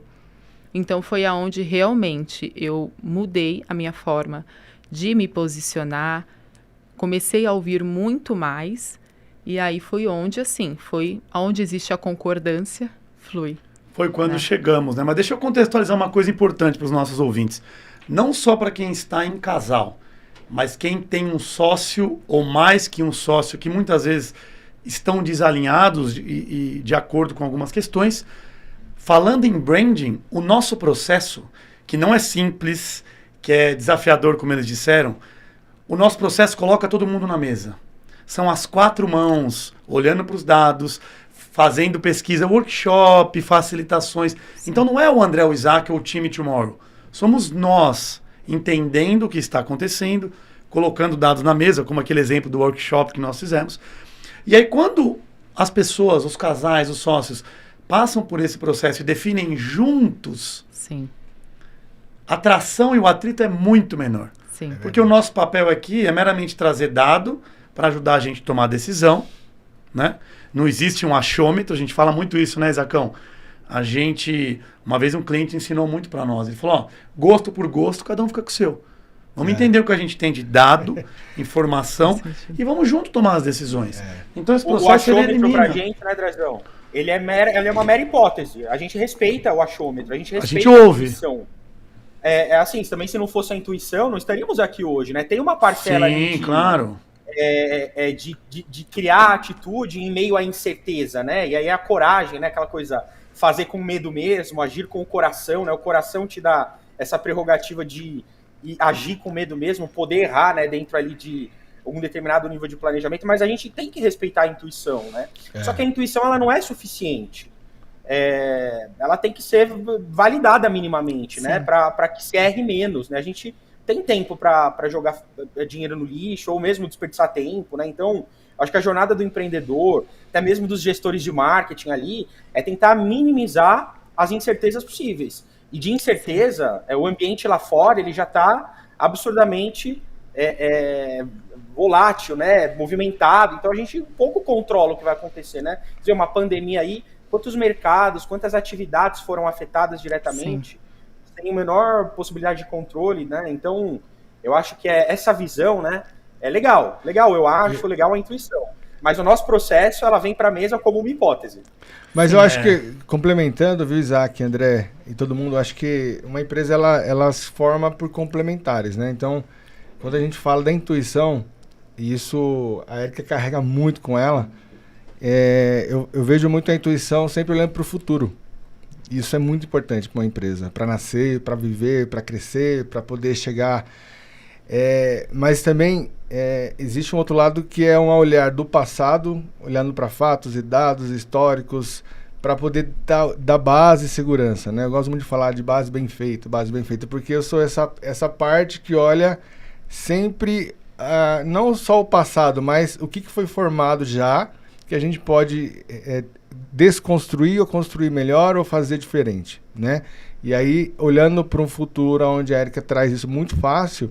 Então, foi aonde realmente eu mudei a minha forma de me posicionar, comecei a ouvir muito mais, e aí foi onde, assim, foi onde existe a concordância, flui. Foi quando chegamos, né? Mas deixa eu contextualizar uma coisa importante para os nossos ouvintes. Não só para quem está em casal, mas quem tem um sócio ou mais que um sócio que muitas vezes estão desalinhados e de acordo com algumas questões. Falando em branding, o nosso processo, que não é simples, que é desafiador, como eles disseram, o nosso processo coloca todo mundo na mesa. São as 4 mãos, olhando para os dados, fazendo pesquisa, workshop, facilitações. Sim. Então não é o André, o Isaac ou o time Tomorrow. Somos nós entendendo o que está acontecendo, colocando dados na mesa, como aquele exemplo do workshop que nós fizemos. E aí quando as pessoas, os casais, os sócios, passam por esse processo e definem juntos, Sim. a tração e o atrito é muito menor. Sim. Porque o nosso papel aqui é meramente trazer dado para ajudar a gente a tomar decisão, né? Não existe um achômetro, a gente fala muito isso, né, Isacão? A gente, uma vez um cliente ensinou muito para nós, ele falou, ó, gosto por gosto, cada um fica com o seu. Vamos entender o que a gente tem de dado, informação, e vamos junto tomar as decisões. Então esse processo o achômetro pra elimina. gente, né, Drazão? Ele é uma mera hipótese. A gente respeita o achômetro, a gente respeita ouve. intuição. Assim, também se não fosse a intuição, não estaríamos aqui hoje, né? Tem uma parcela ali claro. De criar atitude em meio à incerteza, né? E aí a coragem, né? Aquela coisa, fazer com medo mesmo, agir com o coração, né? O coração te dá essa prerrogativa de agir com medo mesmo, poder errar, né? Dentro ali de um determinado nível de planejamento, mas a gente tem que respeitar a intuição, né? Só que a intuição, ela não é suficiente. Ela tem que ser validada minimamente, né? Para que se erre menos, né? A gente tem tempo para jogar dinheiro no lixo, ou mesmo desperdiçar tempo, né? Então, acho que a jornada do empreendedor, até mesmo dos gestores de marketing ali, é tentar minimizar as incertezas possíveis. E de incerteza, o ambiente lá fora, ele já está absurdamente volátil, né, movimentado, então a gente pouco controla o que vai acontecer, né? Quer dizer, uma pandemia aí, quantos mercados, quantas atividades foram afetadas diretamente, sem a menor possibilidade de controle, né? Então, eu acho que essa visão, né, é legal, eu acho legal a intuição. Mas o nosso processo, ela vem para a mesa como uma hipótese. Mas eu acho que, complementando, viu, Isaac, André e todo mundo, acho que uma empresa, ela se forma por complementares, né? Então, quando a gente fala da intuição, e isso a Érica carrega muito com ela, eu vejo muito a intuição sempre olhando para o futuro. Isso é muito importante para uma empresa, para nascer, para viver, para crescer, para poder chegar. Mas também existe um outro lado que é um olhar do passado, olhando para fatos e dados históricos, para poder dar base e segurança, né? Eu gosto muito de falar de base bem feita, porque eu sou essa parte que olha sempre, não só o passado, mas o que foi formado já, que a gente pode desconstruir ou construir melhor ou fazer diferente, né? E aí, olhando para um futuro onde a Érica traz isso muito fácil,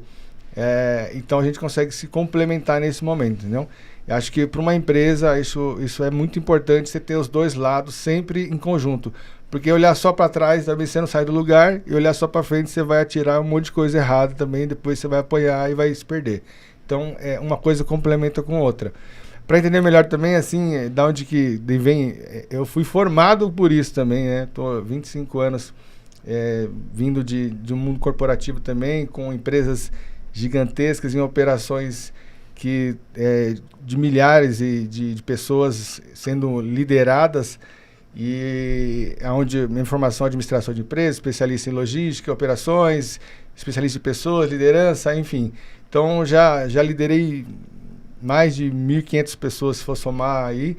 então a gente consegue se complementar nesse momento, entendeu? Eu acho que para uma empresa isso é muito importante, você ter os dois lados sempre em conjunto, porque olhar só para trás também você não sai do lugar, e olhar só para frente você vai atirar um monte de coisa errada também, depois você vai apanhar e vai se perder. Então uma coisa complementa com outra. Para entender melhor também, assim, da onde que vem, eu fui formado por isso também, né? Tô 25 anos vindo de um mundo corporativo também, com empresas gigantescas em operações de milhares e de pessoas sendo lideradas, e onde minha formação em administração de empresas, especialista em logística, operações, especialista em pessoas, liderança, enfim. Então já liderei mais de 1.500 pessoas, se for somar aí,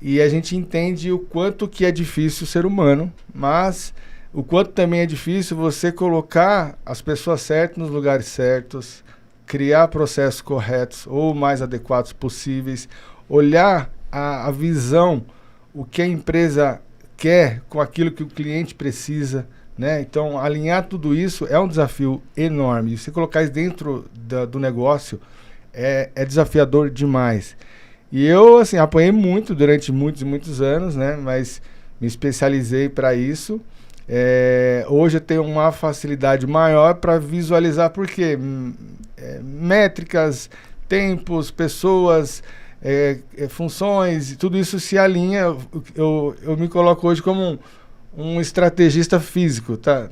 e a gente entende o quanto que é difícil o ser humano, mas o quanto também é difícil você colocar as pessoas certas nos lugares certos, criar processos corretos ou mais adequados possíveis, olhar a visão, o que a empresa quer com aquilo que o cliente precisa, né? Então, alinhar tudo isso é um desafio enorme. E você colocar isso dentro do negócio é desafiador demais. E eu, assim, apanhei muito durante muitos e muitos anos, né? Mas me especializei para isso. Hoje eu tenho uma facilidade maior para visualizar, porque métricas, tempos, pessoas, funções, tudo isso se alinha. Eu me coloco hoje como um estrategista físico, tá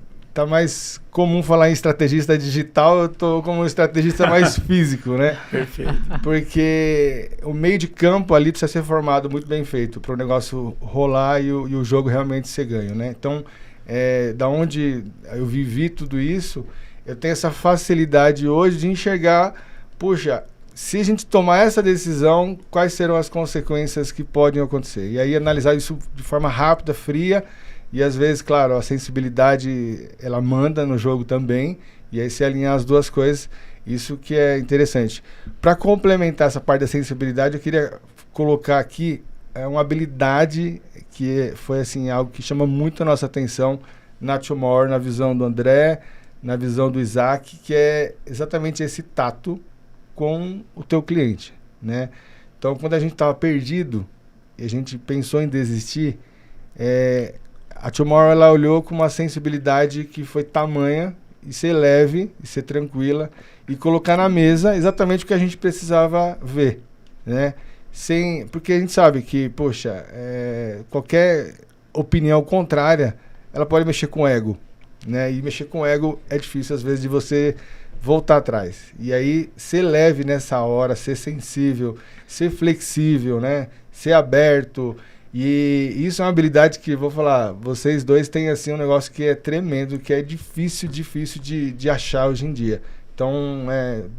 mais comum falar em estrategista digital, eu tô como um estrategista mais físico, né? Perfeito. Porque o meio de campo ali precisa ser formado muito bem feito para o negócio rolar e o jogo realmente ser ganho, né? Então, da onde eu vivi tudo isso, eu tenho essa facilidade hoje de enxergar, puxa, se a gente tomar essa decisão, quais serão as consequências que podem acontecer? E aí analisar isso de forma rápida, fria, e às vezes, claro, a sensibilidade, ela manda no jogo também, e aí se alinhar as duas coisas, isso que é interessante. Para complementar essa parte da sensibilidade, eu queria colocar aqui uma habilidade que foi assim, algo que chama muito a nossa atenção na Tomorrow, na visão do André, na visão do Isaac, que é exatamente esse tato com o teu cliente, né? Então, quando a gente estava perdido e a gente pensou em desistir, a Tomorrow, ela olhou com uma sensibilidade que foi tamanha, e ser leve, e ser tranquila, e colocar na mesa exatamente o que a gente precisava ver, né? Porque a gente sabe que, poxa, qualquer opinião contrária, ela pode mexer com o ego, né? E mexer com o ego é difícil, às vezes, de você voltar atrás. E aí, ser leve nessa hora, ser sensível, ser flexível, né? Ser aberto. E isso é uma habilidade que, vou falar, vocês dois têm, assim, um negócio que é tremendo, que é difícil de achar hoje em dia. Então,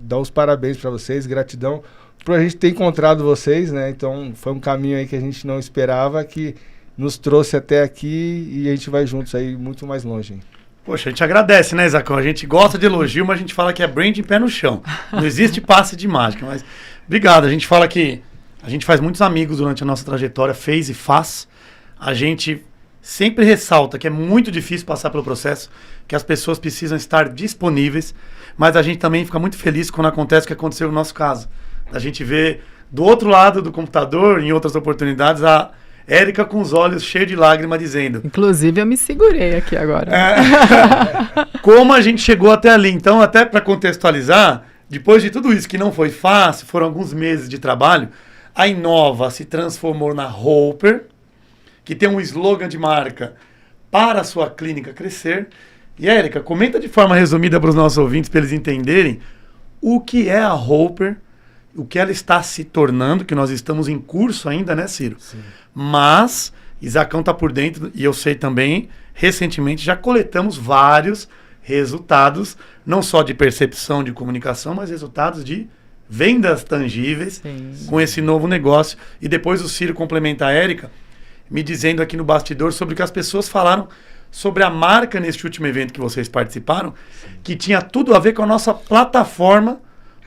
dá os parabéns para vocês, gratidão por a gente ter encontrado vocês, né? Então, foi um caminho aí que a gente não esperava, que nos trouxe até aqui, e a gente vai juntos aí muito mais longe, hein? Poxa, a gente agradece, né, Isacão? A gente gosta de elogio, mas a gente fala que é brand em pé no chão. Não existe passe de mágica, mas obrigado. A gente fala que a gente faz muitos amigos durante a nossa trajetória, fez e faz. A gente sempre ressalta que é muito difícil passar pelo processo, que as pessoas precisam estar disponíveis, mas a gente também fica muito feliz quando acontece o que aconteceu no nosso caso. A gente vê do outro lado do computador, em outras oportunidades, a Érica com os olhos cheios de lágrimas dizendo... Inclusive, eu me segurei aqui agora. Como a gente chegou até ali. Então, até para contextualizar, depois de tudo isso que não foi fácil, foram alguns meses de trabalho, a Inova se transformou na Hopper, que tem um slogan de marca para a sua clínica crescer. E, Érica, comenta de forma resumida para os nossos ouvintes, para eles entenderem o que é a Hopper, o que ela está se tornando, que nós estamos em curso ainda, né, Ciro? Sim. Mas, Isacão está por dentro, e eu sei também, recentemente já coletamos vários resultados, não só de percepção de comunicação, mas resultados de vendas tangíveis. Sim. Com esse novo negócio. E depois o Ciro complementa a Érica, me dizendo aqui no bastidor sobre o que as pessoas falaram sobre a marca neste último evento que vocês participaram, que tinha tudo a ver com a nossa plataforma,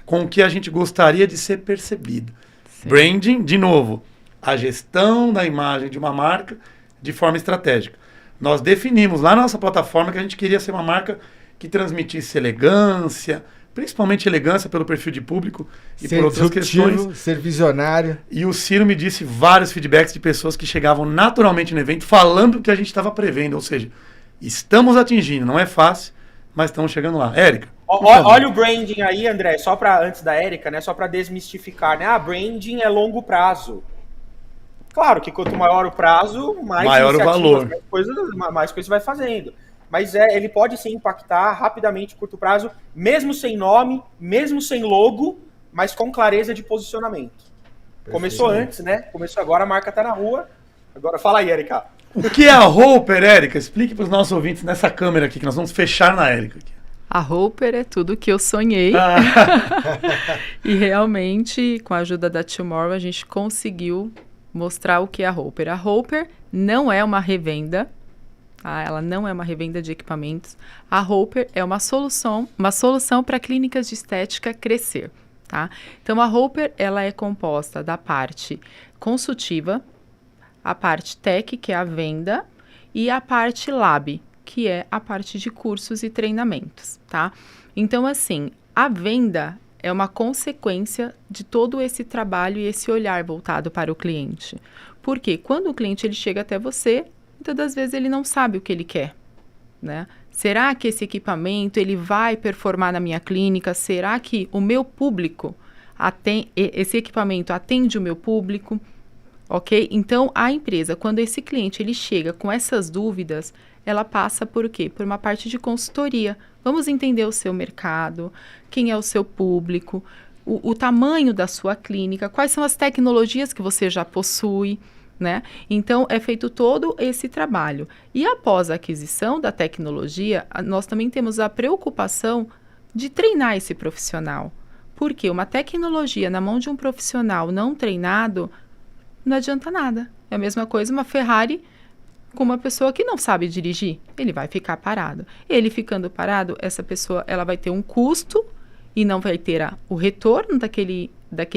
com o que a gente gostaria de ser percebido. Sim. Branding, de novo, a gestão da imagem de uma marca de forma estratégica. Nós definimos lá na nossa plataforma que a gente queria ser uma marca que transmitisse elegância, principalmente elegância pelo perfil de público e Ser por outras disruptivo, questões. ser visionário. E o Ciro me disse vários feedbacks de pessoas que chegavam naturalmente no evento falando o que a gente estava prevendo. Ou seja, estamos atingindo, não é fácil, mas estamos chegando lá. Érica? Olha o branding aí, André, só para antes da Érica, né? Só para desmistificar, né? Branding é longo prazo. Claro que quanto maior o prazo, maior o valor. Mais coisas vai fazendo. Mas ele pode sim impactar rapidamente, curto prazo, mesmo sem nome, mesmo sem logo, mas com clareza de posicionamento. Perfeito. Começou antes, né? Começou agora, a marca tá na rua. Agora fala aí, Érica. O que é a Hopper, Érica? Explique para os nossos ouvintes nessa câmera aqui, que nós vamos fechar na Érica aqui. A Hopper é tudo que eu sonhei. E realmente, com a ajuda da Tomorrow, a gente conseguiu mostrar o que é a Hopper. A Hopper não é uma revenda. Ela não é uma revenda de equipamentos. A Hopper é uma solução para clínicas de estética crescer. Tá? Então, a Hopper ela é composta da parte consultiva, a parte tech, que é a venda, e a parte lab, que é a parte de cursos e treinamentos. Tá? Então, assim, a venda é uma consequência de todo esse trabalho e esse olhar voltado para o cliente. Porque quando o cliente ele chega até você, muitas das vezes ele não sabe o que ele quer, né? Será que esse equipamento ele vai performar na minha clínica? Será que o meu público esse equipamento atende o meu público? Ok? Então, a empresa, quando esse cliente ele chega com essas dúvidas, ela passa por quê? Por uma parte de consultoria. Vamos entender o seu mercado, quem é o seu público, o tamanho da sua clínica, quais são as tecnologias que você já possui, né? Então, é feito todo esse trabalho. E após a aquisição da tecnologia, nós também temos a preocupação de treinar esse profissional. Porque uma tecnologia na mão de um profissional não treinado não adianta nada. É a mesma coisa uma Ferrari com uma pessoa que não sabe dirigir. Ele vai ficar parado. Ele ficando parado, essa pessoa ela vai ter um custo e não vai ter o retorno daquele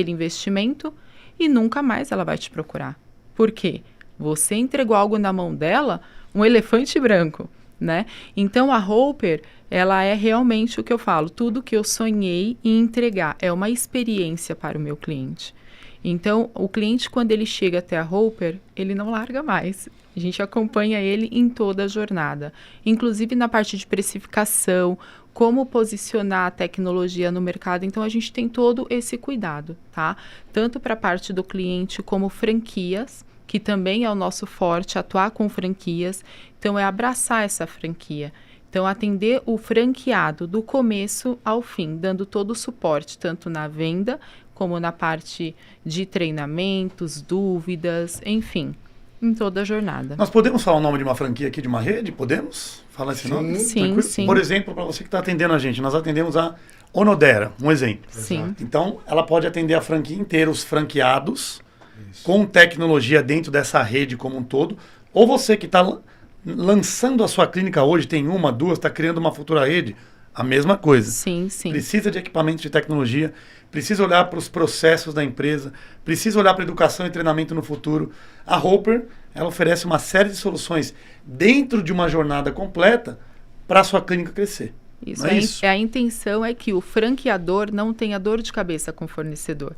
investimento e nunca mais ela vai te procurar. Por quê? Você entregou algo na mão dela, um elefante branco, né? Então, a Hopper, ela é realmente o que eu falo, tudo que eu sonhei em entregar. É uma experiência para o meu cliente. Então, o cliente, quando ele chega até a Hopper, ele não larga mais. A gente acompanha ele em toda a jornada. Inclusive na parte de precificação, como posicionar a tecnologia no mercado. Então, a gente tem todo esse cuidado, tá? Tanto para a parte do cliente como franquias, que também é o nosso forte, atuar com franquias. Então, é abraçar essa franquia. Então, atender o franqueado do começo ao fim, dando todo o suporte, tanto na venda, como na parte de treinamentos, dúvidas, enfim, em toda a jornada. Nós podemos falar o nome de uma franquia aqui, de uma rede? Podemos falar esse nome? Sim, sim. Por exemplo, para você que está atendendo a gente, nós atendemos a Onodera, um exemplo. Sim. Então, ela pode atender a franquia inteira, os franqueados, com tecnologia dentro dessa rede como um todo. Ou você que está lançando a sua clínica hoje, tem uma, duas, está criando uma futura rede, a mesma coisa. Sim, sim. Precisa de equipamentos de tecnologia, precisa olhar para os processos da empresa, precisa olhar para a educação e treinamento no futuro. A Hopper, ela oferece uma série de soluções dentro de uma jornada completa para a sua clínica crescer. Isso, a intenção é que o franqueador não tenha dor de cabeça com o fornecedor.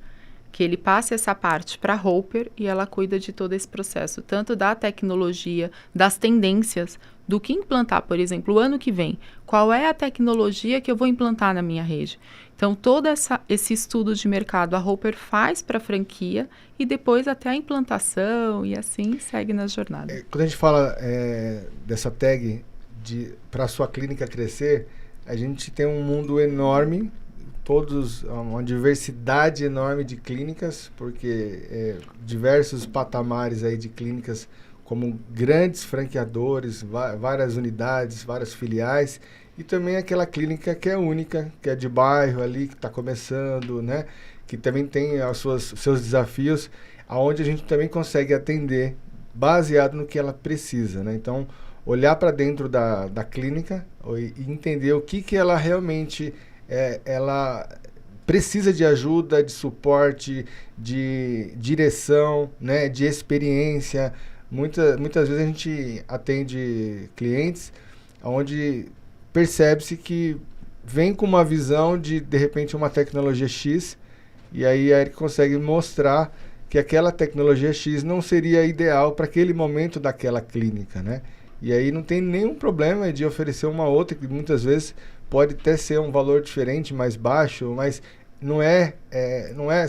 que ele passe essa parte para a Roper e ela cuida de todo esse processo, tanto da tecnologia, das tendências, do que implantar, por exemplo, o ano que vem. Qual é a tecnologia que eu vou implantar na minha rede? Então, todo esse estudo de mercado a Roper faz para a franquia e depois até a implantação e assim segue na jornada. Quando a gente fala dessa tag para a sua clínica crescer, a gente tem um mundo enorme, uma diversidade enorme de clínicas, porque diversos patamares aí de clínicas, como grandes franqueadores, várias unidades, várias filiais, e também aquela clínica que é única, que é de bairro ali, que está começando, né? Que também tem os seus desafios, aonde a gente também consegue atender baseado no que ela precisa, né? Então, olhar para dentro da clínica e entender o que ela realmente ela precisa de ajuda, de suporte, de direção, né? De experiência. Muitas vezes a gente atende clientes onde percebe-se que vem com uma visão de repente, uma tecnologia X, e aí a Erika consegue mostrar que aquela tecnologia X não seria ideal para aquele momento daquela clínica, né? E aí não tem nenhum problema de oferecer uma outra, que muitas vezes pode até ser um valor diferente, mais baixo, mas não é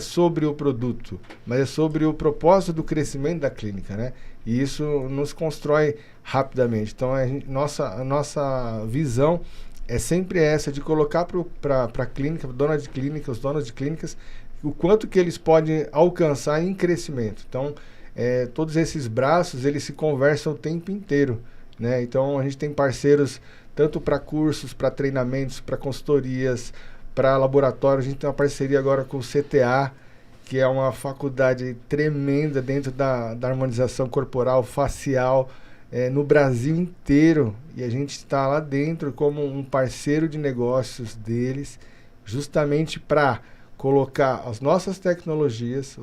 sobre o produto, mas é sobre o propósito do crescimento da clínica, né? E isso nos constrói rapidamente. Então, a nossa visão é sempre essa, de colocar para a clínica, dona de clínica, os donos de clínicas, o quanto que eles podem alcançar em crescimento. Então, todos esses braços, eles se conversam o tempo inteiro, né? Então, a gente tem parceiros tanto para cursos, para treinamentos, para consultorias, para laboratórios. A gente tem uma parceria agora com o CTA, que é uma faculdade tremenda dentro da harmonização corporal, facial, no Brasil inteiro. E a gente está lá dentro como um parceiro de negócios deles, justamente para colocar as nossas tecnologias,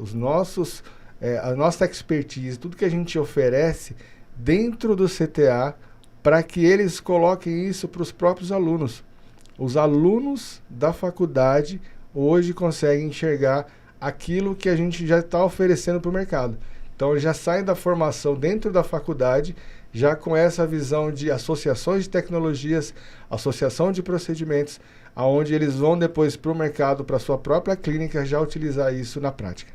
a nossa expertise, tudo que a gente oferece dentro do CTA, para que eles coloquem isso para os próprios alunos. Os alunos da faculdade hoje conseguem enxergar aquilo que a gente já está oferecendo para o mercado. Então, já sai da formação dentro da faculdade, já com essa visão de associações de tecnologias, associação de procedimentos, aonde eles vão depois para o mercado, para a sua própria clínica, já utilizar isso na prática.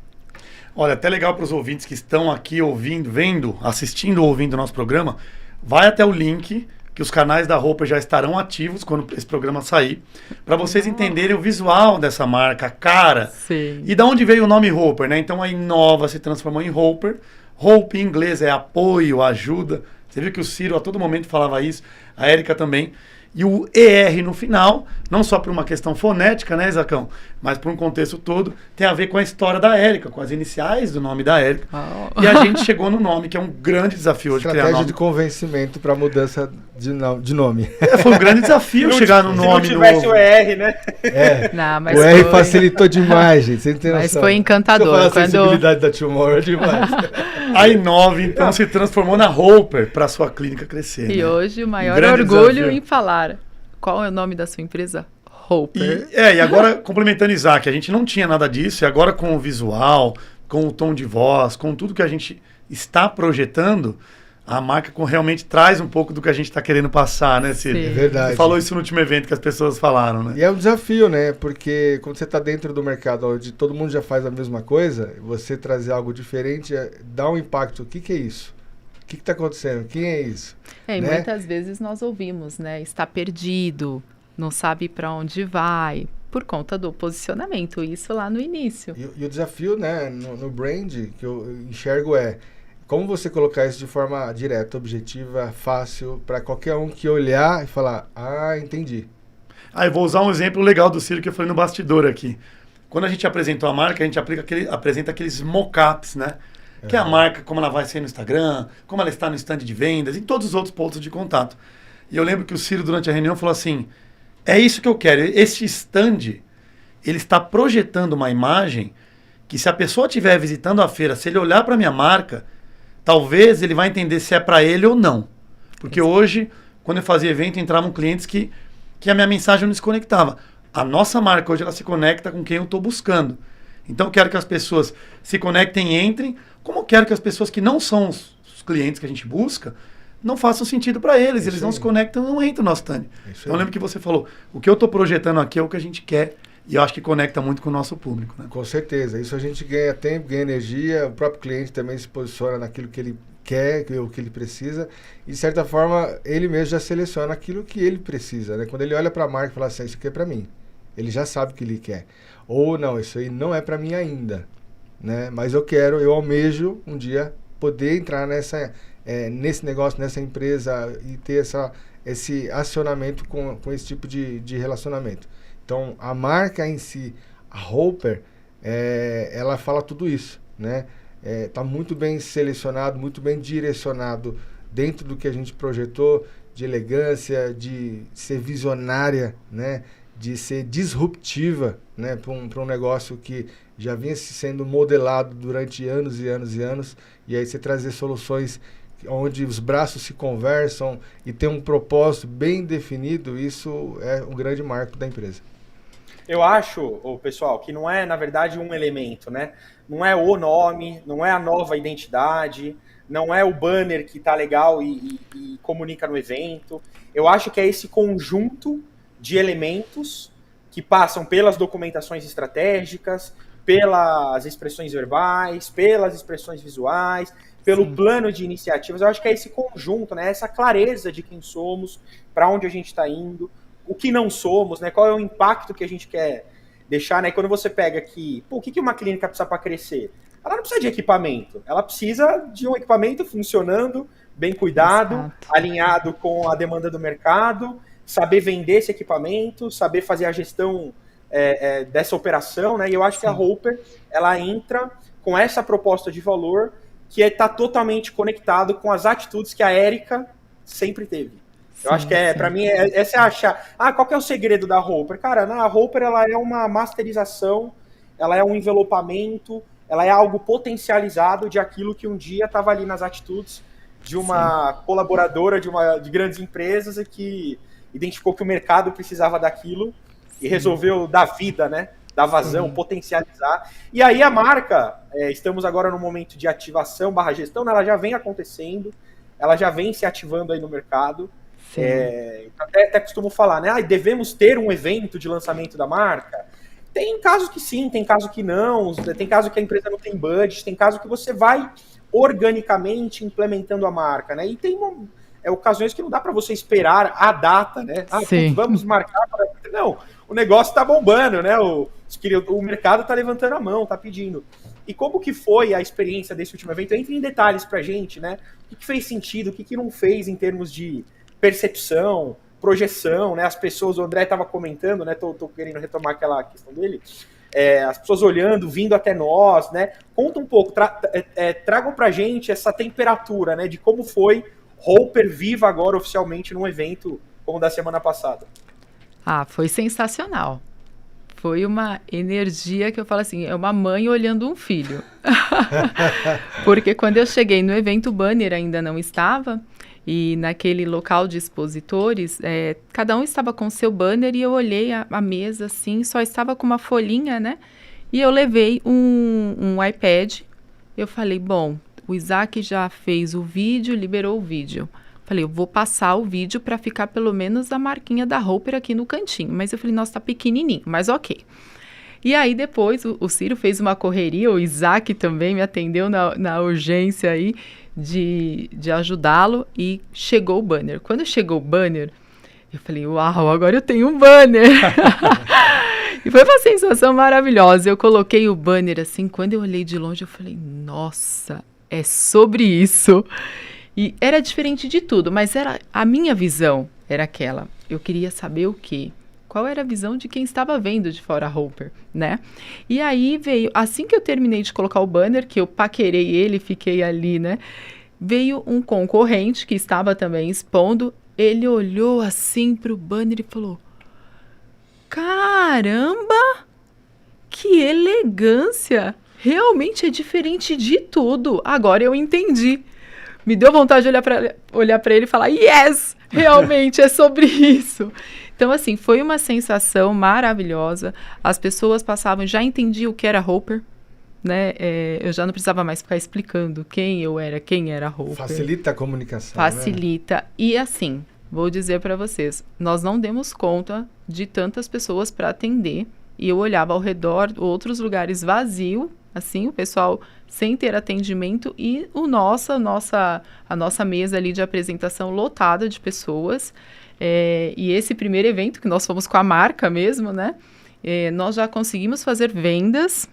Olha, até legal para os ouvintes que estão aqui ouvindo, assistindo ou ouvindo o nosso programa, vai até o link, que os canais da Roper já estarão ativos quando esse programa sair, para vocês entenderem o visual dessa marca, a cara. Sim. E de onde veio o nome Roper, né? Então a Inova se transformou em Roper. Hope em inglês é apoio, ajuda. Você viu que o Ciro a todo momento falava isso, a Erika também. E o ER no final, não só por uma questão fonética, né, Zacão? Mas por um contexto todo, tem a ver com a história da Érica, com as iniciais do nome da Érica. Oh. E a gente chegou no nome, que é um grande desafio hoje. Estratégia de convencimento para mudança de nome. Foi um grande desafio chegar no nome. Se não tivesse o ER, né? Não, mas o R facilitou demais, gente. Você não tem mas noção. foi encantador. A sensibilidade da Tomorrow é demais. A Inova, então, se transformou na Roper para sua clínica crescer. E né? hoje o maior grande orgulho desafio. em falar. Qual é o nome da sua empresa? Roper. E agora, complementando Isaac, a gente não tinha nada disso, e agora com o visual, com o tom de voz, com tudo que a gente está projetando, a marca realmente traz um pouco do que a gente está querendo passar, né, Ciro? Sim. É verdade. Você falou isso no último evento que as pessoas falaram, né? E é um desafio, né? Porque quando você está dentro do mercado onde todo mundo já faz a mesma coisa, você trazer algo diferente dá um impacto. O que é isso? O que está acontecendo? Quem é isso? E né? muitas vezes nós ouvimos, né? Está perdido, não sabe para onde vai, por conta do posicionamento, isso lá no início. E o desafio, né, no brand, que eu enxergo como você colocar isso de forma direta, objetiva, fácil, para qualquer um que olhar e falar, entendi. Eu vou usar um exemplo legal do Ciro que eu falei no bastidor aqui. Quando a gente apresentou a marca, a gente apresenta aqueles mock-ups, né? Que é a marca, como ela vai ser no Instagram, como ela está no stand de vendas, em todos os outros pontos de contato. E eu lembro que o Ciro, durante a reunião, falou assim, é isso que eu quero. Este stand, ele está projetando uma imagem que, se a pessoa estiver visitando a feira, se ele olhar para a minha marca, talvez ele vai entender se é para ele ou não. Porque hoje, quando eu fazia evento, entravam clientes que a minha mensagem não se conectava. A nossa marca hoje, ela se conecta com quem eu estou buscando. Então eu quero que as pessoas se conectem e entrem, como eu quero que as pessoas que não são os clientes que a gente busca, não façam sentido para eles. Eles não se conectam, não entram no nosso stand. Então eu lembro que você falou, o que eu estou projetando aqui é o que a gente quer, e eu acho que conecta muito com o nosso público. Né? Com certeza. Isso a gente ganha tempo, ganha energia, o próprio cliente também se posiciona naquilo que ele quer, o que ele precisa, e de certa forma ele mesmo já seleciona aquilo que ele precisa, né? Quando ele olha para a marca e fala assim, isso aqui é para mim, ele já sabe o que ele quer, ou não, isso aí não é para mim ainda, né? Mas eu almejo um dia poder entrar nesse negócio, nessa empresa e ter esse acionamento com esse tipo de relacionamento. Então a marca em si, a Roper, ela fala tudo isso, né? Está muito bem selecionado, muito bem direcionado dentro do que a gente projetou, de elegância, de ser visionária, né? De ser disruptiva, né? Para um negócio que já vinha sendo modelado durante anos e anos e anos, e aí você trazer soluções onde os braços se conversam e tem um propósito bem definido, isso é o grande marco da empresa. Eu acho, pessoal, que não é, na verdade, um elemento, né? Não é o nome, não é a nova identidade, não é o banner que tá legal e comunica no evento. Eu acho que é esse conjunto de elementos que passam pelas documentações estratégicas, pelas expressões verbais, pelas expressões visuais, pelo plano de iniciativas. Eu acho que é esse conjunto, né? Essa clareza de quem somos, para onde a gente está indo, o que não somos, né? Qual é o impacto que a gente quer deixar, né? Quando você pega aqui, o que uma clínica precisa para crescer? Ela não precisa de equipamento, ela precisa de um equipamento funcionando, bem cuidado, Exato. Alinhado com a demanda do mercado, saber vender esse equipamento, saber fazer a gestão dessa operação, né? E eu acho que a Roper, ela entra com essa proposta de valor que está totalmente conectado com as atitudes que a Érica sempre teve. Eu acho que para mim, essa é a chave. Qual que é o segredo da Roper? Cara, a Roper, ela é uma masterização, ela é um envelopamento, ela é algo potencializado de aquilo que um dia estava ali nas atitudes de uma colaboradora de grandes empresas e que identificou que o mercado precisava daquilo e resolveu dar vida, né? Dar vazão, potencializar. E aí a marca, estamos agora no momento de ativação / gestão, né? Ela já vem acontecendo, ela já vem se ativando aí no mercado. Até costumo falar, né? Devemos ter um evento de lançamento da marca. Tem casos que sim, tem casos que não, tem casos que a empresa não tem budget, tem casos que você vai organicamente implementando a marca, né? E tem ocasiões que não dá para você esperar a data, né? Vamos marcar para... Não, o negócio está bombando, né? O mercado está levantando a mão, está pedindo. E como que foi a experiência desse último evento? Entre em detalhes para a gente, né? O que fez sentido, o que não fez em termos de percepção, projeção, né? As pessoas, o André estava comentando, né? Tô querendo retomar aquela questão dele. As pessoas olhando, vindo até nós, né? Conta um pouco, tragam pra gente essa temperatura, né? De como foi Roper viva agora oficialmente num evento como o da semana passada. Foi sensacional. Foi uma energia que eu falo assim, é uma mãe olhando um filho. Porque quando eu cheguei no evento, o banner ainda não estava. E naquele local de expositores, cada um estava com seu banner e eu olhei a mesa assim, só estava com uma folhinha, né? E eu levei um iPad. Eu falei, bom, o Isaac já fez o vídeo, liberou o vídeo. Falei, eu vou passar o vídeo para ficar pelo menos a marquinha da Roper aqui no cantinho. Mas eu falei, nossa, tá pequenininho, mas ok. E aí depois o Ciro fez uma correria, o Isaac também me atendeu na urgência aí de ajudá-lo e chegou o banner. Quando chegou o banner, eu falei, uau, agora eu tenho um banner. E foi uma sensação maravilhosa. Eu coloquei o banner assim, quando eu olhei de longe, eu falei, nossa, é sobre isso. E era diferente de tudo, mas a minha visão era aquela. Eu queria saber o quê? Qual era a visão de quem estava vendo de fora a Roper, né? E aí veio, assim que eu terminei de colocar o banner, que eu paquerei ele, fiquei ali, né? Veio um concorrente que estava também expondo, ele olhou assim pro banner e falou, caramba, que elegância! Realmente é diferente de tudo. Agora eu entendi. Me deu vontade de olhar para ele e falar, yes, realmente é sobre isso. Então, assim, foi uma sensação maravilhosa. As pessoas passavam, já entendiam o que era Hopper, né? Eu já não precisava mais ficar explicando quem era Hopper. Facilita a comunicação, Facilita. Né? E assim, vou dizer para vocês, nós não demos conta de tantas pessoas para atender. E eu olhava ao redor, outros lugares vazios, assim, o pessoal sem ter atendimento e a nossa mesa ali de apresentação lotada de pessoas. E esse primeiro evento, que nós fomos com a marca mesmo, né? Nós já conseguimos fazer vendas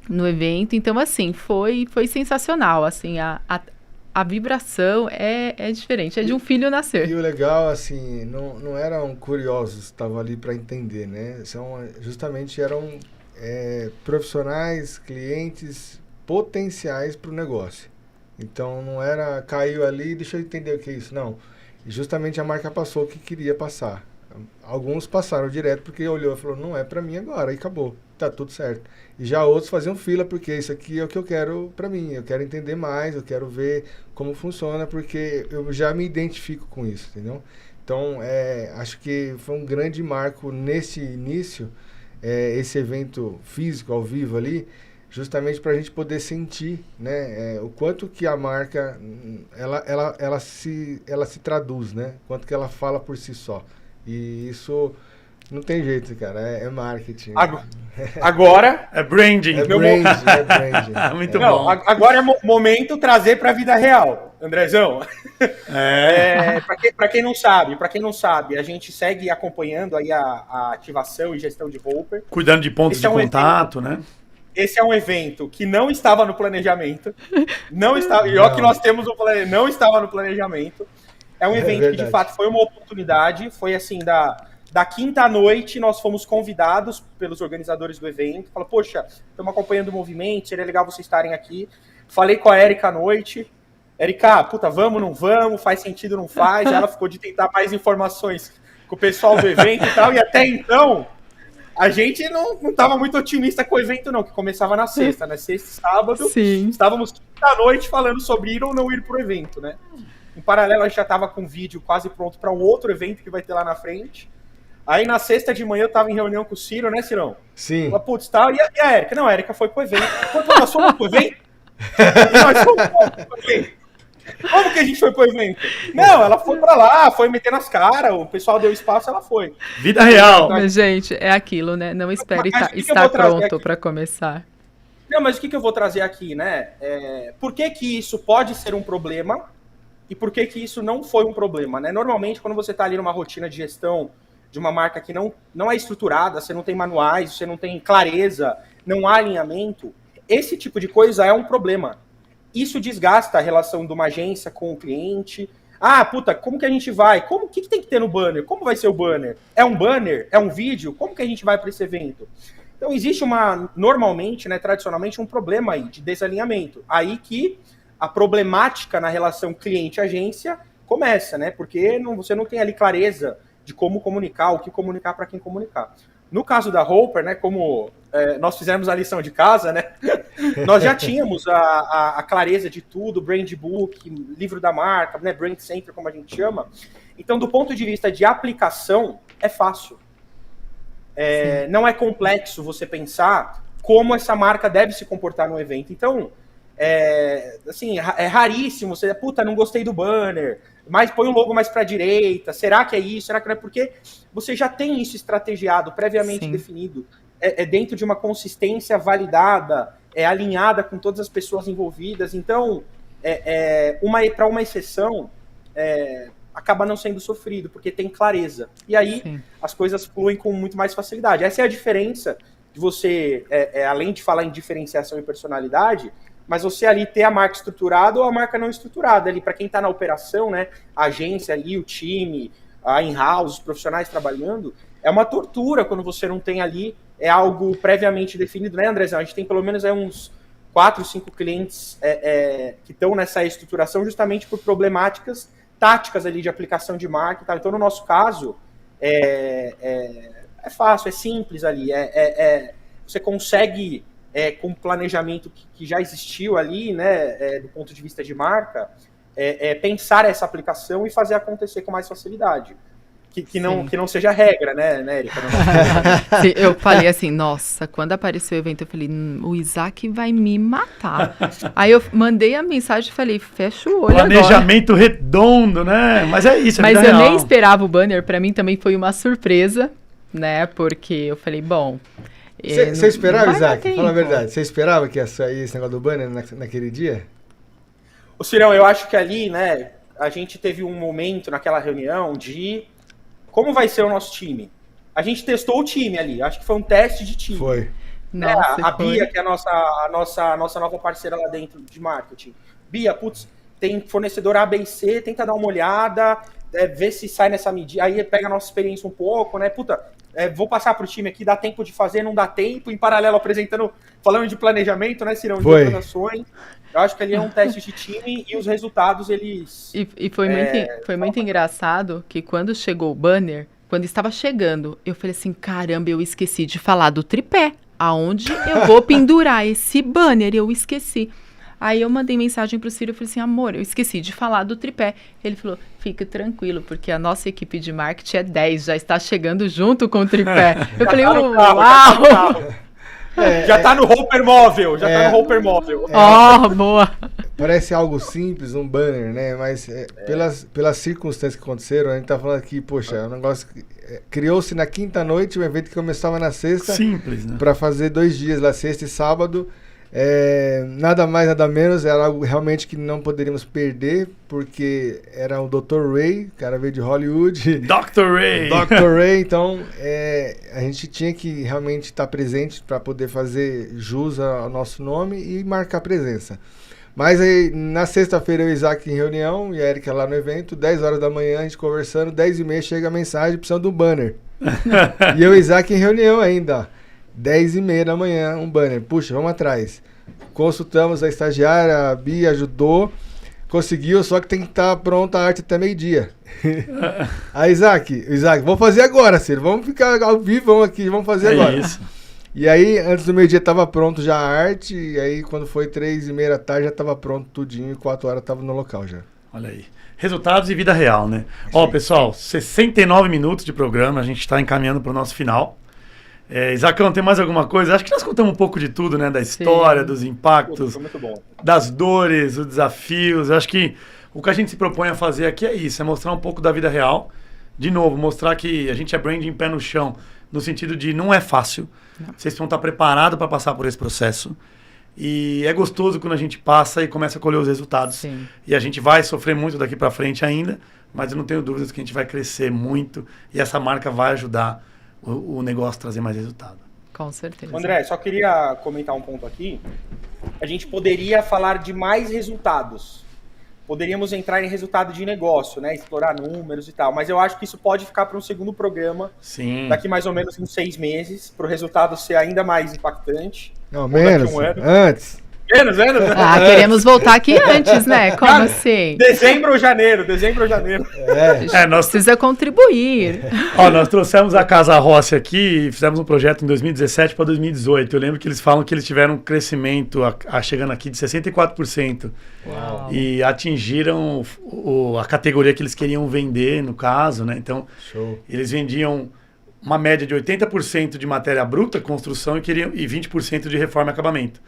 no evento. Então, assim, foi sensacional. Assim, a vibração é diferente, é de um filho nascer. E o legal, assim, não eram curiosos que estavam ali para entender, né? Justamente eram profissionais, clientes potenciais para o negócio. Então, não era, caiu ali, deixa eu entender o que é isso. Não. E justamente a marca passou o que queria passar. Alguns passaram direto porque olhou e falou, não é para mim agora, e acabou. Tá tudo certo. E já outros faziam fila, porque isso aqui é o que eu quero para mim. Eu quero entender mais, eu quero ver como funciona, porque eu já me identifico com isso, entendeu? Então, acho que foi um grande marco nesse início, esse evento físico, ao vivo ali, justamente para a gente poder sentir, né, o quanto que a marca, ela se traduz, né? Quanto que ela fala por si só. E isso... Não tem jeito, cara. É marketing. Agora... É branding. É branding. Muito bom. Agora é momento trazer para a vida real, Andrezão. Para quem não sabe, a gente segue acompanhando aí a ativação e gestão de Hopper. Cuidando de pontos de contato, né? Esse é um evento que não estava no planejamento. Não estava, e ó que nós temos no planejamento, não estava no planejamento. É um evento que, de fato, foi uma oportunidade. Foi assim, da quinta à noite, nós fomos convidados pelos organizadores do evento. Falaram, poxa, estamos acompanhando o movimento, seria legal vocês estarem aqui. Falei com a Érica à noite. Érica, puta, vamos, não vamos? Faz sentido, não faz? Ela ficou de tentar mais informações com o pessoal do evento e tal. E até então, a gente não estava muito otimista com o evento, não, que começava na sexta, né? Sexta e sábado. Sim. Estávamos quinta à noite falando sobre ir ou não ir pro evento, né? Em paralelo, a gente já estava com o vídeo quase pronto para um outro evento que vai ter lá na frente. Aí na sexta de manhã eu tava em reunião com o Ciro, né, Cirão? Sim. Falei, putz, tá. E a Érica? Não, a Érica foi pro evento. Nós fomos pro evento? Nós fomos pro evento. Como que a gente foi pro evento? Não, ela foi pra lá, foi meter nas caras, o pessoal deu espaço, ela foi. Vida real. Mas, gente, é aquilo, né? Não espere estar pronto para começar. Não, mas o que eu vou trazer aqui, né? Por que isso pode ser um problema e por que isso não foi um problema, né? Normalmente, quando você tá ali numa rotina de gestão de uma marca que não é estruturada, você não tem manuais, você não tem clareza, não há alinhamento, esse tipo de coisa é um problema. Isso desgasta a relação de uma agência com o cliente. Ah, puta, como que a gente vai? O que tem que ter no banner? Como vai ser o banner? É um banner? É um vídeo? Como que a gente vai para esse evento? Então existe normalmente, né, tradicionalmente, um problema aí de desalinhamento. Aí que a problemática na relação cliente-agência começa, né? Porque você não tem ali clareza de como comunicar, o que comunicar, para quem comunicar. No caso da Hopper, né, como nós fizemos a lição de casa, né, nós já tínhamos a clareza de tudo, brand book, livro da marca, né, brand center, como a gente chama. Então, do ponto de vista de aplicação, é fácil. Não é complexo você pensar como essa marca deve se comportar no evento. Então, assim, é raríssimo você, puta, não gostei do banner, mas põe o logo mais para a direita, será que é isso, será que não é? Porque você já tem isso estrategiado, previamente definido, dentro de uma consistência validada, alinhada com todas as pessoas envolvidas, então, para uma exceção, acaba não sendo sofrido, porque tem clareza, e aí as coisas fluem com muito mais facilidade. Essa é a diferença de você, além de falar em diferenciação e personalidade, mas você ali ter a marca estruturada ou a marca não estruturada ali, para quem está na operação, né, a agência ali, o time, a in-house, os profissionais trabalhando, é uma tortura quando você não tem ali algo previamente definido, né, Andrezão? A gente tem pelo menos uns 4, 5 clientes que estão nessa estruturação justamente por problemáticas táticas ali de aplicação de marca e tal. Então, no nosso caso, é fácil, é simples ali, você consegue... com o planejamento que já existiu ali, né, do ponto de vista de marca, pensar essa aplicação e fazer acontecer com mais facilidade. que não seja regra, né, Érica? Sim, eu falei assim, nossa, quando apareceu o evento, eu falei, o Isaac vai me matar. Aí eu mandei a mensagem e falei, fecha o olho Planejamento redondo, né? Mas é isso, é Mas vida eu nem real. esperava o banner, pra mim também foi uma surpresa, né? Porque eu falei, bom... Você esperava, não vai dar Isaac? Fala a tempo. verdade. Você esperava que ia sair esse negócio do banner naquele dia? Ô, Cirão, eu acho que ali, né, a gente teve um momento naquela reunião de como vai ser o nosso time. A gente testou o time ali, acho que foi um teste de time. Foi. Né, Nossa, a foi. Bia, que é a nossa nova parceira lá dentro de marketing. Bia, putz, tem fornecedor A, B e C, tenta dar uma olhada, ver se sai nessa medida, aí pega a nossa experiência um pouco, né, puta, vou passar pro time aqui, dá tempo de fazer, não dá tempo, em paralelo apresentando, falando de planejamento, né, Cirão, de Foi. outras ações. Eu acho que ali é um teste de time e os resultados, eles... E foi muito engraçado que quando chegou o banner, quando estava chegando, eu falei assim, caramba, eu esqueci de falar do tripé. Aonde eu vou pendurar esse banner? Eu esqueci. Aí eu mandei mensagem pro Ciro, eu falei assim, amor, eu esqueci de falar do tripé. Ele falou, fica tranquilo, porque a nossa equipe de marketing é 10, já está chegando junto com o tripé. Eu falei, tá no carro, uau! já tá no carro. Já tá no Hopper móvel, tá no Hopper móvel. Ó, boa! Parece algo simples, um banner, né? Mas pelas circunstâncias que aconteceram, a gente tá falando aqui, poxa, é um negócio que criou-se na quinta noite, um evento que começava na sexta. Simples, né? Para fazer 2 dias, lá sexta e sábado. Nada mais, nada menos, era algo realmente que não poderíamos perder, porque era o Dr. Ray, o cara veio de Hollywood. Dr. Ray. Dr. Ray, então a gente tinha que realmente estar presente para poder fazer jus ao nosso nome e marcar presença. Mas aí, na sexta-feira, eu e o Isaac em reunião, e a Erika lá no evento, 10 horas da manhã, a gente conversando, 10h30 chega a mensagem, precisando do banner. E eu e o Isaac em reunião ainda, 10h30 da manhã, um banner. Puxa, vamos atrás. Consultamos a estagiária, a Bia ajudou, conseguiu, só que tem que estar pronta a arte até meio-dia. Aí, Isaac, vamos fazer agora, Ciro, vamos ficar ao vivo aqui, vamos fazer agora. Isso. E aí, antes do meio-dia estava pronto já a arte, e aí quando foi 3h30 da tarde já estava pronto tudinho, e 4 horas estava no local já. Olha aí. Resultados e vida real, né? Ó, pessoal, 69 minutos de programa, a gente está encaminhando para o nosso final. Isacão, tem mais alguma coisa? Acho que nós contamos um pouco de tudo, né? Da história, dos impactos, Foi muito bom. das dores, os desafios. Eu acho que o que a gente se propõe a fazer aqui é isso, é mostrar um pouco da vida real. De novo, mostrar que a gente é branding pé no chão, no sentido de não é fácil. Não. Vocês vão estar preparados para passar por esse processo. E é gostoso quando a gente passa e começa a colher os resultados. Sim. E a gente vai sofrer muito daqui para frente ainda, mas eu não tenho dúvidas que a gente vai crescer muito e essa marca vai ajudar o negócio a trazer mais resultado. Com certeza. André, só queria comentar um ponto aqui. A gente poderia falar de mais resultados. Poderíamos entrar em resultado de negócio, né? Explorar números e tal. Mas eu acho que isso pode ficar para um segundo programa. Sim. Daqui mais ou menos uns 6 meses, para o resultado ser ainda mais impactante. Não, menos. Antes. Menos. Queremos voltar aqui antes, né? Como assim? Dezembro ou janeiro. Nós precisa contribuir. Ó, nós trouxemos a Casa Rossi aqui e fizemos um projeto em 2017 para 2018. Eu lembro que eles falam que eles tiveram um crescimento chegando aqui de 64%. Uau. E atingiram a categoria que eles queriam vender, no caso, né? Então, show. Eles vendiam uma média de 80% de matéria bruta, construção, e 20% de reforma e acabamento.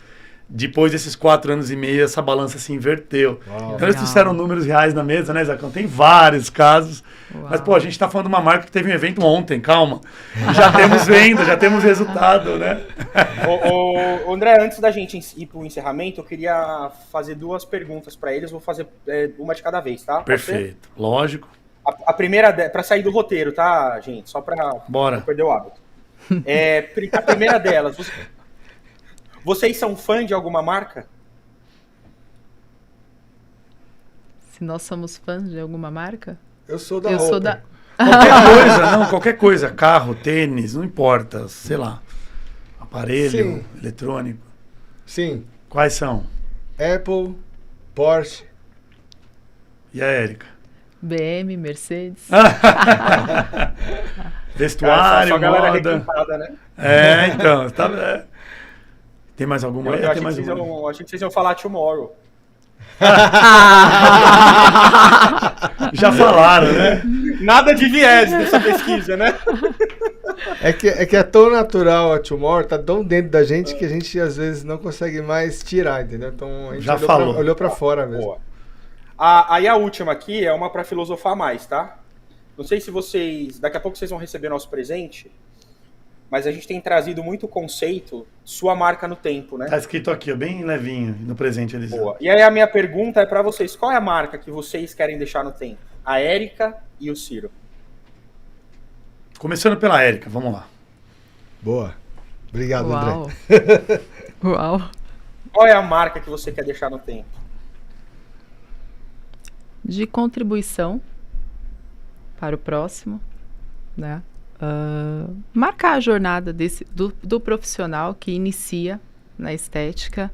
Depois desses 4 anos e meio, essa balança se inverteu. Uau. Então eles trouxeram números reais na mesa, né, Zacão? Tem vários casos. Uau. Mas, pô, a gente tá falando de uma marca que teve um evento ontem, calma. Já temos venda, já temos resultado, né? Ô, André, antes da gente ir pro encerramento, eu queria fazer 2 perguntas para eles. Vou fazer uma de cada vez, tá? Perfeito, lógico. A primeira, para sair do roteiro, tá, gente? Só para não perder o hábito. A primeira delas... Vocês são fã de alguma marca? Se nós somos fãs de alguma marca? Eu sou da Eu roupa. sou da... Qualquer coisa. Carro, tênis, não importa. Sei lá. Aparelho, Sim. eletrônico. Sim. Quais são? Apple, Porsche. E a Érica? BM, Mercedes. Vestuário, só galera moda. requintada, né? Então. Tem mais alguma? Eu achei que vocês iam falar Tomorrow. Já falaram, né? Nada de viés nessa pesquisa, né? É que é tão natural a Tomorrow, tá tão dentro da gente que a gente às vezes não consegue mais tirar, entendeu? Então a gente Já falou. olhou pra fora mesmo. Boa. Aí a última aqui é uma para filosofar mais, tá? Não sei se vocês... Daqui a pouco vocês vão receber nosso presente, mas a gente tem trazido muito conceito, sua marca no tempo, né? Tá escrito aqui, ó, bem levinho no presente, Eliseu. Boa. E aí a minha pergunta é para vocês, qual é a marca que vocês querem deixar no tempo? A Érica e o Ciro. Começando pela Érica, vamos lá. Boa. Obrigado, Uau. André. Uau. Qual é a marca que você quer deixar no tempo? De contribuição para o próximo, né? Marcar a jornada do profissional que inicia na estética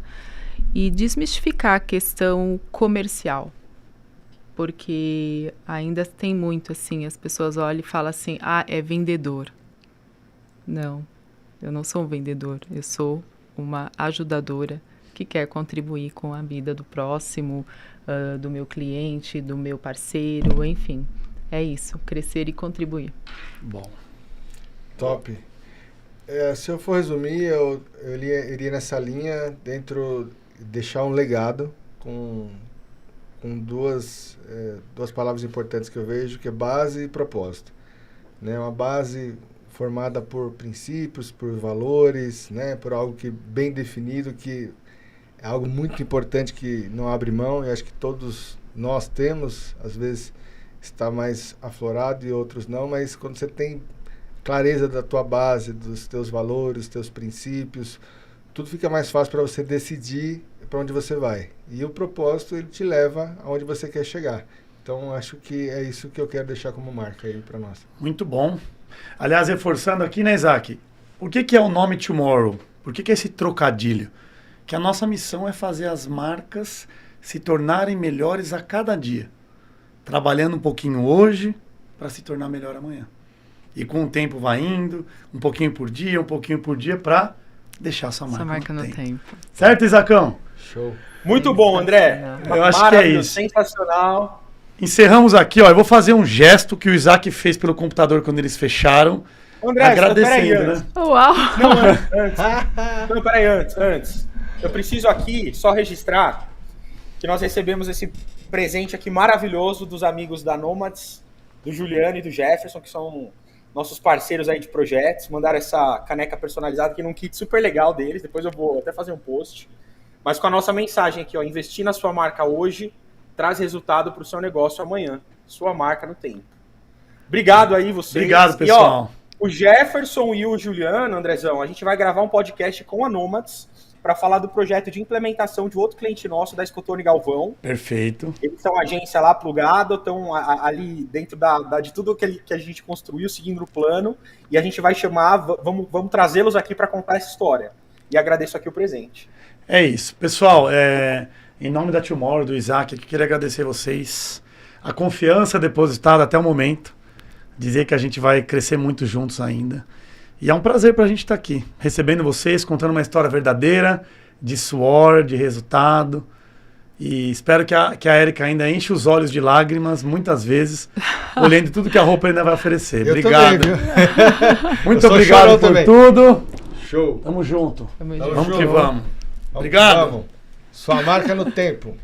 e desmistificar a questão comercial, porque ainda tem muito assim, as pessoas olham e falam assim, é vendedor. Não, eu não sou um vendedor, eu sou uma ajudadora que quer contribuir com a vida do próximo, do meu cliente, do meu parceiro, enfim. É isso, crescer e contribuir. Bom. Top. Se eu for resumir, eu iria nessa linha dentro, deixar um legado com duas palavras importantes que eu vejo, que é base e propósito. Né? Uma base formada por princípios, por valores, né? Por algo que bem definido, que é algo muito importante que não abre mão, e acho que todos nós temos, às vezes está mais aflorado e outros não, mas quando você tem clareza da tua base, dos teus valores, dos teus princípios, tudo fica mais fácil para você decidir para onde você vai. E o propósito, ele te leva aonde você quer chegar. Então, acho que é isso que eu quero deixar como marca aí para nós. Muito bom. Aliás, reforçando aqui, né, Isaac? Por que é o nome Tomorrow? Por que é esse trocadilho? Que a nossa missão é fazer as marcas se tornarem melhores a cada dia. Trabalhando um pouquinho hoje para se tornar melhor amanhã. E com o tempo vai indo, um pouquinho por dia, para deixar essa marca no tempo. Certo, Isacão? Show. Muito bom, André. Eu acho que é isso. Sensacional. Encerramos aqui, ó. Eu vou fazer um gesto que o Isaac fez pelo computador quando eles fecharam. André, agradecendo, né? Uau! Não, antes. Não, peraí, antes. Eu preciso aqui só registrar que nós recebemos esse presente aqui maravilhoso dos amigos da Nomads, do Juliano e do Jefferson, que são nossos parceiros aí de projetos. Mandaram essa caneca personalizada aqui num kit super legal deles. Depois eu vou até fazer um post. Mas com a nossa mensagem aqui, ó. Investir na sua marca hoje traz resultado para o seu negócio amanhã. Sua marca no tempo. Obrigado aí vocês. Obrigado, pessoal. E, ó, o Jefferson e o Juliano, Andrezão, a gente vai gravar um podcast com a Nomads para falar do projeto de implementação de outro cliente nosso, da Escotone Galvão. Perfeito. Eles são agência lá plugada, estão ali dentro de tudo que a gente construiu, seguindo o plano, e a gente vai chamar, vamos trazê-los aqui para contar essa história. E agradeço aqui o presente. É isso. Pessoal, em nome da Tomorrow, do Isaac, eu queria agradecer vocês a confiança depositada até o momento, dizer que a gente vai crescer muito juntos ainda. E é um prazer para a gente estar aqui, recebendo vocês, contando uma história verdadeira, de suor, de resultado. E espero que a Érica ainda enche os olhos de lágrimas, muitas vezes, olhando tudo que a roupa ainda vai oferecer. Eu obrigado. também, Muito obrigado por tudo. Show. Tamo junto. Tamo Vamos junto. que vamos. Obrigado. Vamos. Sua marca no tempo.